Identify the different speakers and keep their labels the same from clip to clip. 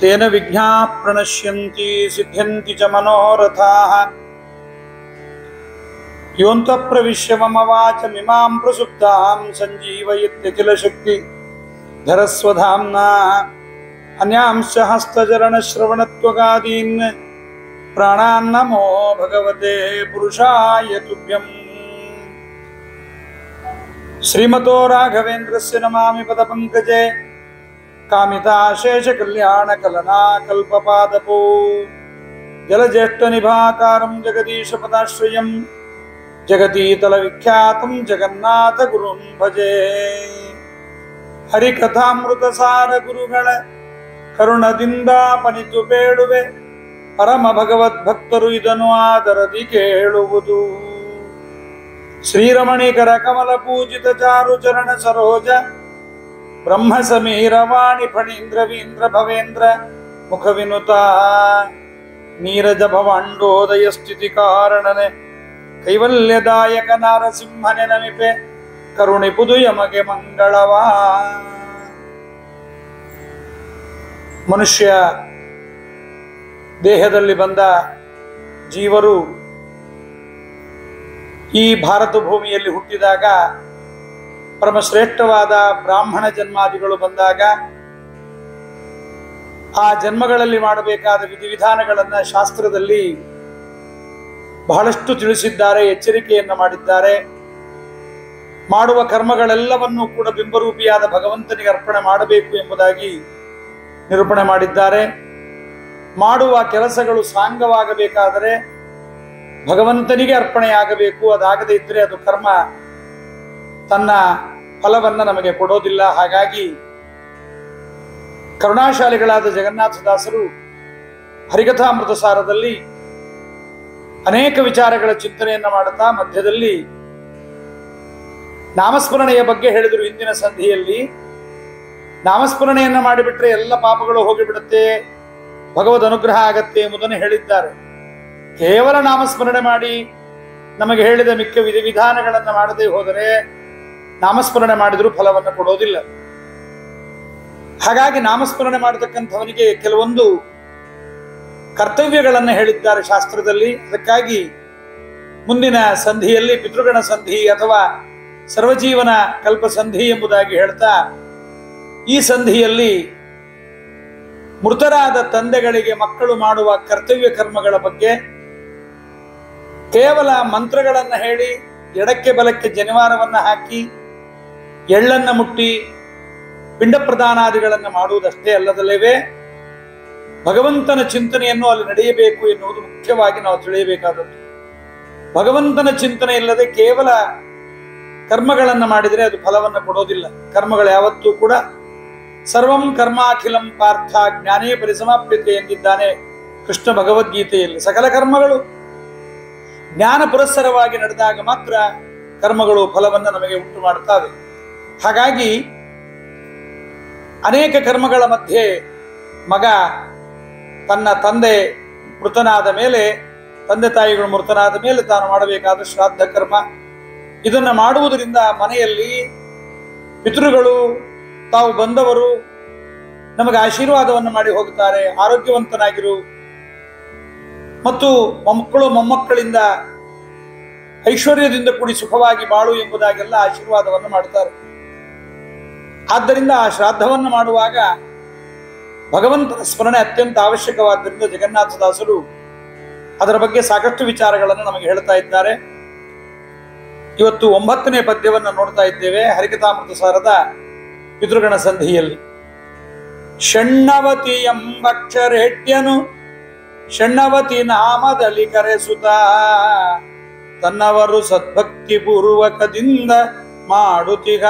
Speaker 1: ತೇನ ವಿಘ್ನಾ ಪ್ರಣಶ್ಯಂತಿ ಸಿದ್ಧ್ಯಂತಿ ಚ ಮನೋರಥಾಃ ಯೋಂತಃ ಪ್ರವಿಶ್ಯ ಮಮ ವಾಚಮಿಮಾಂ ಪ್ರಸುಪ್ತಾಂ ಸಂಜೀವಯತ್ಯಖಿಲ ಶಕ್ತಿ ಧರಸ್ವಧಾಮ್ನಾ ಅನ್ಯಾಂಶ್ಚ ಹಸ್ತಚರಣಶ್ರವಣತ್ವಗಾದೀನ್ ಪ್ರಾಣಾನ್ ನಮೋ ಭಗವತೆ ಪುರುಷಾಯ ತುಭ್ಯಂ. ಶ್ರೀಮತೋ ರಾಘವೇಂದ್ರಸ್ಯ ನಮಾಮಿ ಪದಪಂಕಜೇ ಕಾಮಿತಾಶೇಷ ಕಲ್ಯಾಣ ಕಲನಾ ಕಲ್ಪಪಾದಪೋ ಜಲಜ್ಯೇಷ್ಠ ನಿಭಾಕಾರಂ ಜಗದೀಶ ಪದಾಶ್ರಯಂ ಜಗತೀತಲ ವಿಖ್ಯಾತಂ ಜಗನ್ನಾಥ ಗುರುಂ ಭಜೆ. ಹರಿಕಥಾಮೃತ ಸಾರ ಗುರುಗಳ ಕರುಣದಿಂದ ಪನಿತು ಬೇಡುವೆ, ಪರಮ ಭಗವದ್ಭಕ್ತರು ಇದನ್ನು ಆದರದಿ ಕೇಳುವುದು. ಶ್ರೀರಮಣಿಕರ ಕಮಲ ಪೂಜಿತ ಚಾರು ಚರಣ ಸರೋಜ ಬ್ರಹ್ಮ ಸಮೀರ ವಾಣಿ ಫಣೀಂದ್ರ ವೀಂದ್ರ ಭವೇಂದ್ರ ಮುಖ ವಿನುತ ನೀರಜ ಭವಾಂಡೋದಯ ಸ್ಥಿತಿ ಕಾರಣನೆ ಕೈವಲ್ಯದಾಯಕ ನಾರಸಿಂಹನೆ ನಮಿಪೆ ಕರುಣೆ ಪುದು ಯಮಗೆ ಮಂಗಳವಾ. ಮನುಷ್ಯ ದೇಹದಲ್ಲಿ ಬಂದ ಜೀವರು ಈ ಭಾರತ ಭೂಮಿಯಲ್ಲಿ ಹುಟ್ಟಿದಾಗ ಪರಮಶ್ರೇಷ್ಠವಾದ ಬ್ರಾಹ್ಮಣ ಜನ್ಮಾದಿಗಳು ಬಂದಾಗ ಆ ಜನ್ಮಗಳಲ್ಲಿ ಮಾಡಬೇಕಾದ ವಿಧಿವಿಧಾನಗಳನ್ನ ಶಾಸ್ತ್ರದಲ್ಲಿ ಬಹಳಷ್ಟು ತಿಳಿಸಿದ್ದಾರೆ, ಎಚ್ಚರಿಕೆಯನ್ನು ಮಾಡಿದ್ದಾರೆ. ಮಾಡುವ ಕರ್ಮಗಳೆಲ್ಲವನ್ನೂ ಕೂಡ ಬಿಂಬರೂಪಿಯಾದ ಭಗವಂತನಿಗೆ ಅರ್ಪಣೆ ಮಾಡಬೇಕು ಎಂಬುದಾಗಿ ನಿರೂಪಣೆ ಮಾಡಿದ್ದಾರೆ. ಮಾಡುವ ಕೆಲಸಗಳು ಸಾಂಗವಾಗಬೇಕಾದರೆ ಭಗವಂತನಿಗೆ ಅರ್ಪಣೆಯಾಗಬೇಕು. ಅದಾಗದೇ ಇದ್ರೆ ಅದು ಕರ್ಮ ತನ್ನ ಫಲವನ್ನ ನಮಗೆ ಕೊಡೋದಿಲ್ಲ. ಹಾಗಾಗಿ ಕರುಣಾಶಾಲಿಗಳಾದ ಜಗನ್ನಾಥದಾಸರು ಹರಿಕಥಾಮೃತ ಸಾರದಲ್ಲಿ ಅನೇಕ ವಿಚಾರಗಳ ಚಿಂತನೆಯನ್ನ ಮಾಡುತ್ತಾ ಮಧ್ಯದಲ್ಲಿ ನಾಮಸ್ಮರಣೆಯ ಬಗ್ಗೆ ಹೇಳಿದರು. ಇಂದಿನ ಸಂಧಿಯಲ್ಲಿ ನಾಮಸ್ಮರಣೆಯನ್ನ ಮಾಡಿಬಿಟ್ರೆ ಎಲ್ಲ ಪಾಪಗಳು ಹೋಗಿಬಿಡುತ್ತೆ, ಭಗವದ್ ಅನುಗ್ರಹ ಆಗತ್ತೆ ಎಂಬುದನ್ನು ಹೇಳಿದ್ದಾರೆ. ಕೇವಲ ನಾಮಸ್ಮರಣೆ ಮಾಡಿ ನಮಗೆ ಹೇಳಿದ ಮಿಕ್ಕ ವಿಧಿವಿಧಾನಗಳನ್ನು ಮಾಡದೇ ಹೋದರೆ ನಾಮಸ್ಮರಣೆ ಮಾಡಿದರೂ ಫಲವನ್ನು ಕೊಡೋದಿಲ್ಲ. ಹಾಗಾಗಿ ನಾಮಸ್ಮರಣೆ ಮಾಡತಕ್ಕಂಥವನಿಗೆ ಕೆಲವೊಂದು ಕರ್ತವ್ಯಗಳನ್ನು ಹೇಳಿದ್ದಾರೆ ಶಾಸ್ತ್ರದಲ್ಲಿ. ಅದಕ್ಕಾಗಿ ಮುಂದಿನ ಸಂಧಿಯಲ್ಲಿ ಪಿತೃಗಣ ಸಂಧಿ ಅಥವಾ ಸರ್ವಜೀವನ ಕಲ್ಪ ಸಂಧಿ ಎಂಬುದಾಗಿ ಹೇಳ್ತಾ ಈ ಸಂಧಿಯಲ್ಲಿ ಮೃತರಾದ ತಂದೆಗಳಿಗೆ ಮಕ್ಕಳು ಮಾಡುವ ಕರ್ತವ್ಯ ಕರ್ಮಗಳ ಬಗ್ಗೆ ಕೇವಲ ಮಂತ್ರಗಳನ್ನು ಹೇಳಿ ಎಡಕ್ಕೆ ಬಲಕ್ಕೆ ಜನಿವಾರವನ್ನ ಹಾಕಿ ಎಳ್ಳನ್ನು ಮುಟ್ಟಿ ಪಿಂಡ ಪ್ರದಾನಾದಿಗಳನ್ನು ಮಾಡುವುದಷ್ಟೇ ಅಲ್ಲದಲ್ಲವೇ ಭಗವಂತನ ಚಿಂತನೆಯನ್ನು ಅಲ್ಲಿ ನಡೆಯಬೇಕು ಎನ್ನುವುದು ಮುಖ್ಯವಾಗಿ ನಾವು ತಿಳಿಯಬೇಕಾದದ್ದು. ಭಗವಂತನ ಚಿಂತನೆ ಇಲ್ಲದೆ ಕೇವಲ ಕರ್ಮಗಳನ್ನು ಮಾಡಿದರೆ ಅದು ಫಲವನ್ನು ಕೊಡೋದಿಲ್ಲ. ಕರ್ಮಗಳು ಯಾವತ್ತೂ ಕೂಡ ಸರ್ವಂ ಕರ್ಮಾಖಿಲಂ ಪಾರ್ಥ ಜ್ಞಾನೇ ಪರಿಸಮಾಪ್ಯತೆ ಎಂದಿದ್ದಾನೆ ಕೃಷ್ಣ ಭಗವದ್ಗೀತೆಯಲ್ಲಿ. ಸಕಲ ಕರ್ಮಗಳು ಜ್ಞಾನ ಪುರಸ್ಸರವಾಗಿ ನಡೆದಾಗ ಮಾತ್ರ ಕರ್ಮಗಳು ಫಲವನ್ನು ನಮಗೆ ಉಂಟು ಮಾಡುತ್ತವೆ. ಹಾಗಾಗಿ ಅನೇಕ ಕರ್ಮಗಳ ಮಧ್ಯೆ ಮಗ ತನ್ನ ತಂದೆ ಮೃತನಾದ ಮೇಲೆ, ತಂದೆ ತಾಯಿಗಳು ಮೃತನಾದ ಮೇಲೆ ತಾನು ಮಾಡಬೇಕಾದ ಶ್ರಾದ್ದ ಕರ್ಮ, ಇದನ್ನು ಮಾಡುವುದರಿಂದ ಮನೆಯಲ್ಲಿ ಪಿತೃಗಳು ತಾವು ಬಂದವರು ನಮಗೆ ಆಶೀರ್ವಾದವನ್ನು ಮಾಡಿ ಹೋಗುತ್ತಾರೆ. ಆರೋಗ್ಯವಂತನಾಗಿರು ಮತ್ತು ಮಕ್ಕಳು ಮೊಮ್ಮಕ್ಕಳಿಂದ ಐಶ್ವರ್ಯದಿಂದ ಕೂಡಿ ಸುಖವಾಗಿ ಬಾಳು ಎಂಬುದಾಗೆಲ್ಲ ಆಶೀರ್ವಾದವನ್ನು ಮಾಡುತ್ತಾರೆ. ಆದ್ದರಿಂದ ಆ ಶ್ರಾದ್ದವನ್ನು ಮಾಡುವಾಗ ಭಗವಂತನ ಸ್ಮರಣೆ ಅತ್ಯಂತ ಅವಶ್ಯಕವಾದ್ದರಿಂದ ಜಗನ್ನಾಥದಾಸರು ಅದರ ಬಗ್ಗೆ ಸಾಕಷ್ಟು ವಿಚಾರಗಳನ್ನು ನಮಗೆ ಹೇಳ್ತಾ ಇದ್ದಾರೆ. ಇವತ್ತು 9ನೇ ಪದ್ಯವನ್ನು ನೋಡ್ತಾ ಇದ್ದೇವೆ ಹರಿಕಥಾಮೃತ ಸಾರದ ಪಿತೃಗಣ ಸಂಧಿಯಲ್ಲಿ. ಷಣ್ಣವತಿ ಎಂಬಕ್ಷರೇಟ್ಯನು ಷಣ್ಣವತಿ ನಾಮದಲ್ಲಿ ಕರೆಸುತ್ತ ತನ್ನವರು ಸದ್ಭಕ್ತಿ ಪೂರ್ವಕದಿಂದ ಮಾಡುತ್ತಿಗ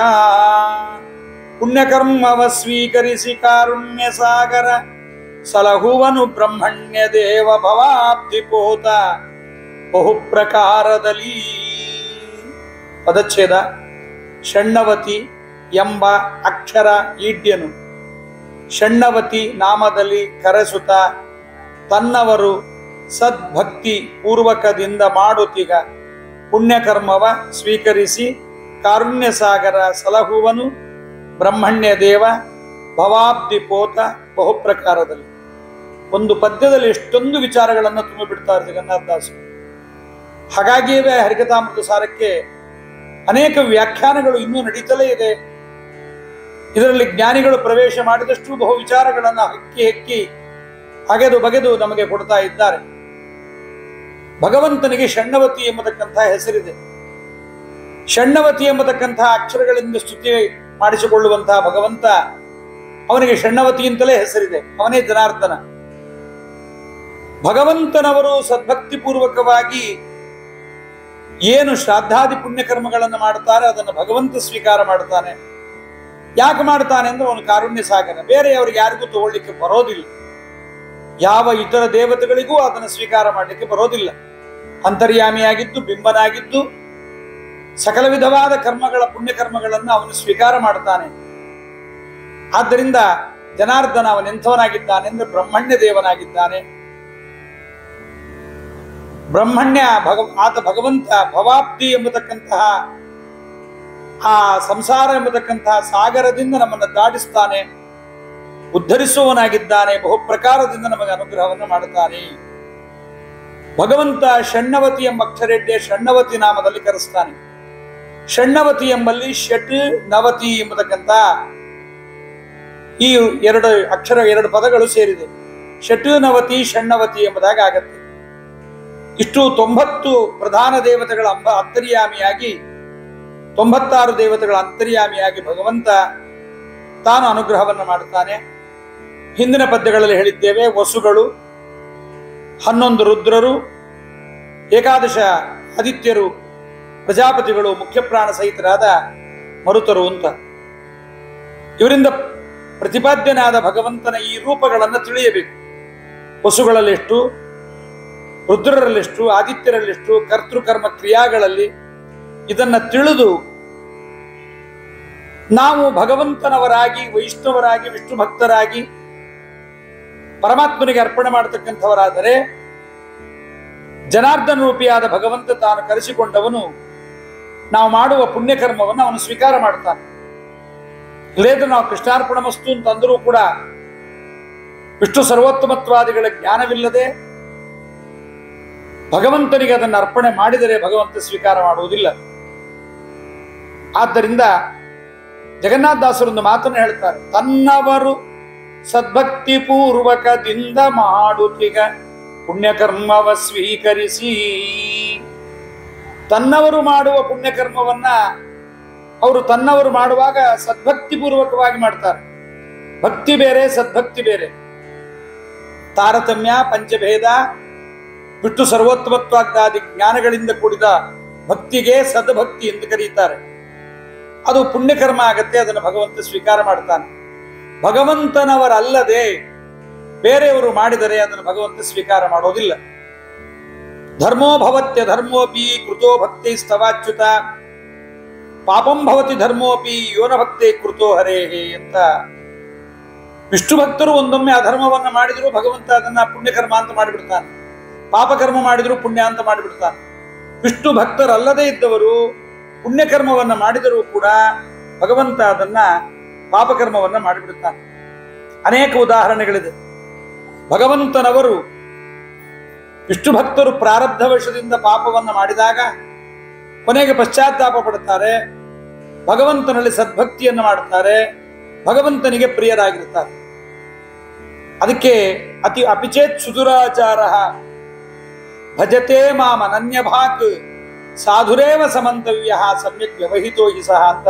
Speaker 1: ಪುಣ್ಯಕರ್ಮವ ಸ್ವೀಕರಿಸಿ ಕಾರುಣ್ಯ ಸಾಗರ ಸಲಹುವನು ಬ್ರಹ್ಮಣ್ಯ ದೇವ ಭವಾಬ್ಧಿಪೋತ ಬಹುಪ್ರಕಾರದಲ್ಲಿ. ಪದಚ್ಛೇದ. ಷಣ್ಣವತಿ ಎಂಬ ಅಕ್ಷರ ಈಡ್ಯನು ಷಣ್ಣವತಿ ನಾಮದಲ್ಲಿ ಕರೆಸುತ್ತ ತನ್ನವರು ಸದ್ಭಕ್ತಿ ಪೂರ್ವಕದಿಂದ ಮಾಡುತ್ತೀಗ ಪುಣ್ಯಕರ್ಮವ ಸ್ವೀಕರಿಸಿ ಕಾರುಣ್ಯ ಸಾಗರ ಸಲಹುವನು ಬ್ರಹ್ಮಣ್ಯ ದೇವ ಭವಾಬ್ದಿ ಪೋತ ಬಹುಪ್ರಕಾರದಲ್ಲಿ. ಒಂದು ಪದ್ಯದಲ್ಲಿ ಎಷ್ಟೊಂದು ವಿಚಾರಗಳನ್ನು ತುಂಬಿಬಿಡ್ತಾರೆ ಜಗನ್ನಾಥದಾಸರು. ಹಾಗಾಗಿಯೇ ಹರಿಕಥಾಮೃತ ಸಾರಕ್ಕೆ ಅನೇಕ ವ್ಯಾಖ್ಯಾನಗಳು ಇನ್ನೂ ನಡೀತಲೇ ಇದೆ. ಇದರಲ್ಲಿ ಜ್ಞಾನಿಗಳು ಪ್ರವೇಶ ಮಾಡಿದಷ್ಟು ಬಹು ವಿಚಾರಗಳನ್ನು ಹೆಕ್ಕಿ ಹೆಕ್ಕಿ ಹಗೆದು ಬಗೆದು ನಮಗೆ ಕೊಡ್ತಾ ಇದ್ದಾರೆ. ಭಗವಂತನಿಗೆ ಷಣ್ಣವತಿ ಎಂಬತಕ್ಕಂತಹ ಹೆಸರಿದೆ. ಷಣ್ಣವತಿ ಎಂಬತಕ್ಕಂತಹ ಅಕ್ಷರಗಳಿಂದ ಸ್ತುತಿ ಮಾಡಿಸಿಕೊಳ್ಳುವಂತಹ ಭಗವಂತ, ಅವನಿಗೆ ಷಣ್ಣವತಿ ಅಂತಲೇ ಹೆಸರಿದೆ. ಅವನೇ ಜನಾರ್ದನ. ಭಗವಂತನವರು ಸದ್ಭಕ್ತಿ ಪೂರ್ವಕವಾಗಿ ಏನು ಶ್ರಾದ್ದಾದಿ ಪುಣ್ಯಕರ್ಮಗಳನ್ನು ಮಾಡ್ತಾರೆ ಅದನ್ನು ಭಗವಂತ ಸ್ವೀಕಾರ ಮಾಡ್ತಾನೆ. ಯಾಕೆ ಮಾಡ್ತಾನೆ ಅಂದ್ರೆ ಅವನು ಕಾರುಣ್ಯ ಸಾಗರ, ಬೇರೆಯವರಿಗೆ ಯಾರಿಗೂ ತಗೊಳ್ಳಿಕ್ಕೆ ಬರೋದಿಲ್ಲ. ಯಾವ ಇತರ ದೇವತೆಗಳಿಗೂ ಅದನ್ನು ಸ್ವೀಕಾರ ಮಾಡಲಿಕ್ಕೆ ಬರೋದಿಲ್ಲ. ಅಂತರ್ಯಾಮಿಯಾಗಿದ್ದು ಬಿಂಬನಾಗಿದ್ದು ಸಕಲ ವಿಧವಾದ ಕರ್ಮಗಳ ಪುಣ್ಯಕರ್ಮಗಳನ್ನು ಅವನು ಸ್ವೀಕಾರ ಮಾಡ್ತಾನೆ. ಆದ್ದರಿಂದ ಜನಾರ್ದನ ಅವನೆಂಥವನಾಗಿದ್ದಾನೆ ಅಂದ್ರೆ ಬ್ರಹ್ಮಣ್ಯ ದೇವನಾಗಿದ್ದಾನೆ. ಬ್ರಹ್ಮಣ್ಯ ಆತ ಭಗವಂತ ಭವಾಬ್ದಿ ಎಂಬತಕ್ಕಂತಹ ಆ ಸಂಸಾರ ಎಂಬತಕ್ಕಂತಹ ಸಾಗರದಿಂದ ನಮ್ಮನ್ನು ದಾಟಿಸ್ತಾನೆ, ಉದ್ಧರಿಸುವವನಾಗಿದ್ದಾನೆ. ಬಹುಪ್ರಕಾರದಿಂದ ನಮಗೆ ಅನುಗ್ರಹವನ್ನು ಮಾಡುತ್ತಾನೆ. ಭಗವಂತ ಷಣ್ಣವತಿ ಎಂಬ ಅಕ್ಷರಡ್ಡೆ ಷಣ್ಣವತಿ ನಾಮದಲ್ಲಿ ಕರೆಸ್ತಾನೆ. ಷಣ್ಣವತಿ ಎಂಬಲ್ಲಿ ಷಟ್ ನವತಿ ಎಂಬತಕ್ಕಂಥ ಈ ಎರಡು ಪದಗಳು ಸೇರಿದೆ. ಷಟ್ ನವತಿ ಷಣ್ಣವತಿ ಎಂಬುದಾಗಿ ಆಗತ್ತೆ. ಇಷ್ಟು 90 ಪ್ರಧಾನ ದೇವತೆಗಳ ಅಂತರ್ಯಾಮಿಯಾಗಿ 96 ದೇವತೆಗಳ ಅಂತರ್ಯಾಮಿಯಾಗಿ ಭಗವಂತ ತಾನು ಅನುಗ್ರಹವನ್ನು ಮಾಡುತ್ತಾನೆ. ಹಿಂದಿನ ಪದ್ಯಗಳಲ್ಲಿ ಹೇಳಿದ್ದೇವೆ, ವಸುಗಳು, 11 ರುದ್ರರು, ಏಕಾದಶ ಆದಿತ್ಯರು, ಪ್ರಜಾಪತಿಗಳು, ಮುಖ್ಯ ಪ್ರಾಣ ಸಹಿತರಾದ ಮರುತರು ಅಂತ. ಇವರಿಂದ ಪ್ರತಿಪಾದ್ಯನಾದ ಭಗವಂತನ ಈ ರೂಪಗಳನ್ನು ತಿಳಿಯಬೇಕು. ವಸುಗಳಲ್ಲೆಷ್ಟು, ರುದ್ರರಲ್ಲೆಷ್ಟು, ಆದಿತ್ಯರಲ್ಲೆಷ್ಟು, ಕರ್ತೃಕರ್ಮ ಕ್ರಿಯಾಗಳಲ್ಲಿ ಇದನ್ನ ತಿಳಿದು ನಾವು ಭಗವಂತನವರಾಗಿ, ವೈಷ್ಣವರಾಗಿ, ವಿಷ್ಣು ಭಕ್ತರಾಗಿ ಪರಮಾತ್ಮನಿಗೆ ಅರ್ಪಣೆ ಮಾಡತಕ್ಕಂಥವರಾದರೆ ಜನಾರ್ದನ ರೂಪಿಯಾದ ಭಗವಂತ ತಾನು ಕರೆಸಿಕೊಂಡವನು ನಾವು ಮಾಡುವ ಪುಣ್ಯಕರ್ಮವನ್ನು ಅವನು ಸ್ವೀಕಾರ ಮಾಡ್ತಾನೆ. ಇಲ್ಲೇದ್ರೆ ನಾವು ಕೃಷ್ಣಾರ್ಪಣ ಮಸ್ತು ಅಂತಂದರೂ ಕೂಡ ವಿಷ್ಣು ಸರ್ವೋತ್ತಮತ್ವಾದಿಗಳ ಜ್ಞಾನವಿಲ್ಲದೆ ಭಗವಂತನಿಗೆ ಅದನ್ನು ಅರ್ಪಣೆ ಮಾಡಿದರೆ ಭಗವಂತ ಸ್ವೀಕಾರ ಮಾಡುವುದಿಲ್ಲ. ಆದ್ದರಿಂದ ಜಗನ್ನಾಥದಾಸರೊಂದು ಮಾತನ್ನು ಹೇಳ್ತಾರೆ, ತನ್ನವರು ಸದ್ಭಕ್ತಿ ಪೂರ್ವಕದಿಂದ ಮಾಡುತ್ತೀಗ ಪುಣ್ಯಕರ್ಮವ ಸ್ವೀಕರಿಸಿ. ತನ್ನವರು ಮಾಡುವ ಪುಣ್ಯಕರ್ಮವನ್ನ ಅವರು ತನ್ನವರು ಮಾಡುವಾಗ ಸದ್ಭಕ್ತಿ ಪೂರ್ವಕವಾಗಿ ಮಾಡ್ತಾರೆ. ಭಕ್ತಿ ಬೇರೆ, ಸದ್ಭಕ್ತಿ ಬೇರೆ. ತಾರತಮ್ಯ, ಪಂಚಭೇದ, ವಿಷ್ಣು ಸರ್ವೋತ್ತಮತ್ವಾದಿ ಜ್ಞಾನಗಳಿಂದ ಕೂಡಿದ ಭಕ್ತಿಗೆ ಸದ್ಭಕ್ತಿ ಎಂದು ಕರೀತಾರೆ. ಅದು ಪುಣ್ಯಕರ್ಮ ಆಗತ್ತೆ, ಅದನ್ನು ಭಗವಂತ ಸ್ವೀಕಾರ ಮಾಡ್ತಾನೆ. ಭಗವಂತನವರಲ್ಲದೆ ಬೇರೆಯವರು ಮಾಡಿದರೆ ಅದನ್ನು ಭಗವಂತ ಸ್ವೀಕಾರ ಮಾಡೋದಿಲ್ಲ. ಧರ್ಮೋ ಭವತ್ಯ ಧರ್ಮೋಪಿ ಕೃತೋ ಭಕ್ತಿ ಸ್ತವಾಚ್ಯುತ ಪಾಪಂ ಭವತಿ ಧರ್ಮೋಪಿ ಯೋನ ಭಕ್ತಿ ಕೃತೋ ಹರೇಹೇ ಅಂತ. ವಿಷ್ಣು ಭಕ್ತರು ಒಂದೊಮ್ಮೆ ಅಧರ್ಮವನ್ನು ಮಾಡಿದ್ರು ಭಗವಂತ ಅದನ್ನ ಪುಣ್ಯಕರ್ಮ ಅಂತ ಮಾಡಿಬಿಡ್ತಾನೆ, ಪಾಪಕರ್ಮ ಮಾಡಿದ್ರು ಪುಣ್ಯ ಅಂತ ಮಾಡಿಬಿಡ್ತಾನೆ. ವಿಷ್ಣು ಭಕ್ತರಲ್ಲದೆ ಇದ್ದವರು ಪುಣ್ಯಕರ್ಮವನ್ನು ಮಾಡಿದರೂ ಕೂಡ ಭಗವಂತ ಅದನ್ನ ಪಾಪಕರ್ಮವನ್ನ ಮಾಡಿಬಿಡುತ್ತಾನೆ. ಅನೇಕ ಉದಾಹರಣೆಗಳಿದೆ. ಭಗವಂತನವರು ವಿಷ್ಣು ಭಕ್ತರು ಪ್ರಾರಬ್ಧ ವಶದಿಂದ ಪಾಪವನ್ನು ಮಾಡಿದಾಗ ಕೊನೆಗೆ ಪಶ್ಚಾತ್ತಾಪ ಪಡುತ್ತಾರೆ, ಭಗವಂತನಲ್ಲಿ ಸದ್ಭಕ್ತಿಯನ್ನು ಮಾಡುತ್ತಾರೆ, ಭಗವಂತನಿಗೆ ಪ್ರಿಯರಾಗಿರುತ್ತಾರೆ. ಅದಕ್ಕೆ ಅಪಿಚೇತ್ ಸುದುರಾಚಾರ ಭಜತೆ ಮಾಮ ಅನನ್ಯ ಭಾಕ್ ಸಾಧುರೇವ ಸಮಂತವ್ಯ ಸಮ್ಯಕ್ ವ್ಯವಹಿತೋ ಹಿ ಸಹ ಅಂತ.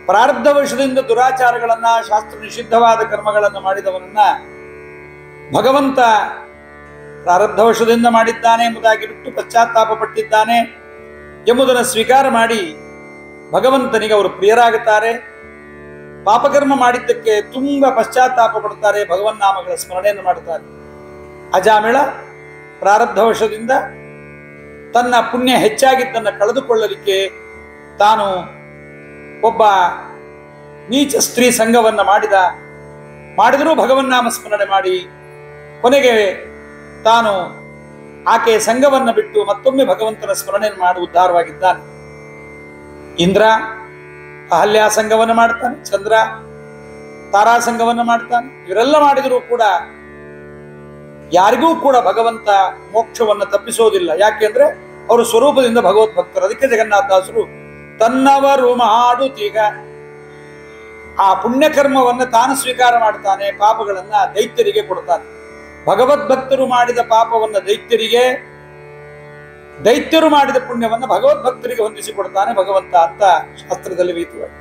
Speaker 1: ಪ್ರಾರಬ್ಧ ವಶದಿಂದ ದುರಾಚಾರಗಳನ್ನ, ಶಾಸ್ತ್ರ ನಿಷಿದ್ಧವಾದ ಕರ್ಮಗಳನ್ನು ಮಾಡಿದವನನ್ನ ಭಗವಂತ ಪ್ರಾರಬ್ಧ ವಶದಿಂದ ಮಾಡಿದ್ದಾನೆ ಎಂಬುದಾಗಿ ಬಿಟ್ಟು ಪಶ್ಚಾತ್ತಾಪ ಪಟ್ಟಿದ್ದಾನೆ ಎಂಬುದನ್ನು ಸ್ವೀಕಾರ ಮಾಡಿ ಭಗವಂತನಿಗೆ ಅವರು ಪ್ರಿಯರಾಗುತ್ತಾರೆ. ಪಾಪಕರ್ಮ ಮಾಡಿದ್ದಕ್ಕೆ ತುಂಬಾ ಪಶ್ಚಾತ್ತಾಪ ಪಡುತ್ತಾರೆ, ಭಗವನ್ನಾಮಗಳ ಸ್ಮರಣೆಯನ್ನು ಮಾಡುತ್ತಾರೆ. ಅಜಾಮಿಳ ಪ್ರಾರಬ್ಧ ವಶದಿಂದ ತನ್ನ ಪುಣ್ಯ ಹೆಚ್ಚಾಗಿದ್ದನ್ನು ಕಳೆದುಕೊಳ್ಳಲಿಕ್ಕೆ ತಾನು ಒಬ್ಬ ನೀಚ ಸ್ತ್ರೀ ಸಂಘವನ್ನು ಮಾಡಿದ. ಮಾಡಿದರೂ ಭಗವನ್ನಾಮ ಸ್ಮರಣೆ ಮಾಡಿ ಕೊನೆಗೆ ತಾನು ಆಕೆಯ ಸಂಘವನ್ನ ಬಿಟ್ಟು ಮತ್ತೊಮ್ಮೆ ಭಗವಂತನ ಸ್ಮರಣೆ ಮಾಡಿ ಉದ್ಧಾರವಾಗಿದ್ದಾನೆ. ಇಂದ್ರ ಅಹಲ್ಯಾ ಸಂಘವನ್ನು ಮಾಡ್ತಾನೆ, ಚಂದ್ರ ತಾರಾ ಸಂಘವನ್ನು ಮಾಡ್ತಾನೆ. ಇವರೆಲ್ಲ ಮಾಡಿದರೂ ಕೂಡ ಯಾರಿಗೂ ಕೂಡ ಭಗವಂತ ಮೋಕ್ಷವನ್ನು ತಪ್ಪಿಸೋದಿಲ್ಲ. ಯಾಕೆಂದ್ರೆ ಅವರು ಸ್ವರೂಪದಿಂದ ಭಗವತ್ ಭಕ್ತರು. ಅದಕ್ಕೆ ಜಗನ್ನಾಥದಾಸರು ತನ್ನವರು ಮಾಡುತ್ತೀಗ ಆ ಪುಣ್ಯಕರ್ಮವನ್ನು ತಾನು ಸ್ವೀಕಾರ ಮಾಡ್ತಾನೆ, ಪಾಪಗಳನ್ನ ದೈತ್ಯರಿಗೆ ಕೊಡ್ತಾನೆ. ಭಗವದ್ ಭಕ್ತರು ಮಾಡಿದ ಪಾಪವನ್ನ ದೈತ್ಯರಿಗೆ, ದೈತ್ಯರು ಮಾಡಿದ ಪುಣ್ಯವನ್ನ ಭಗವದ್ಭಕ್ತರಿಗೆ ಹೊಂದಿಸಿಕೊಡ್ತಾನೆ ಭಗವಂತ ಅಂತ ಶಾಸ್ತ್ರದಲ್ಲಿ ವಿಹಿತವಾಗಿದೆ.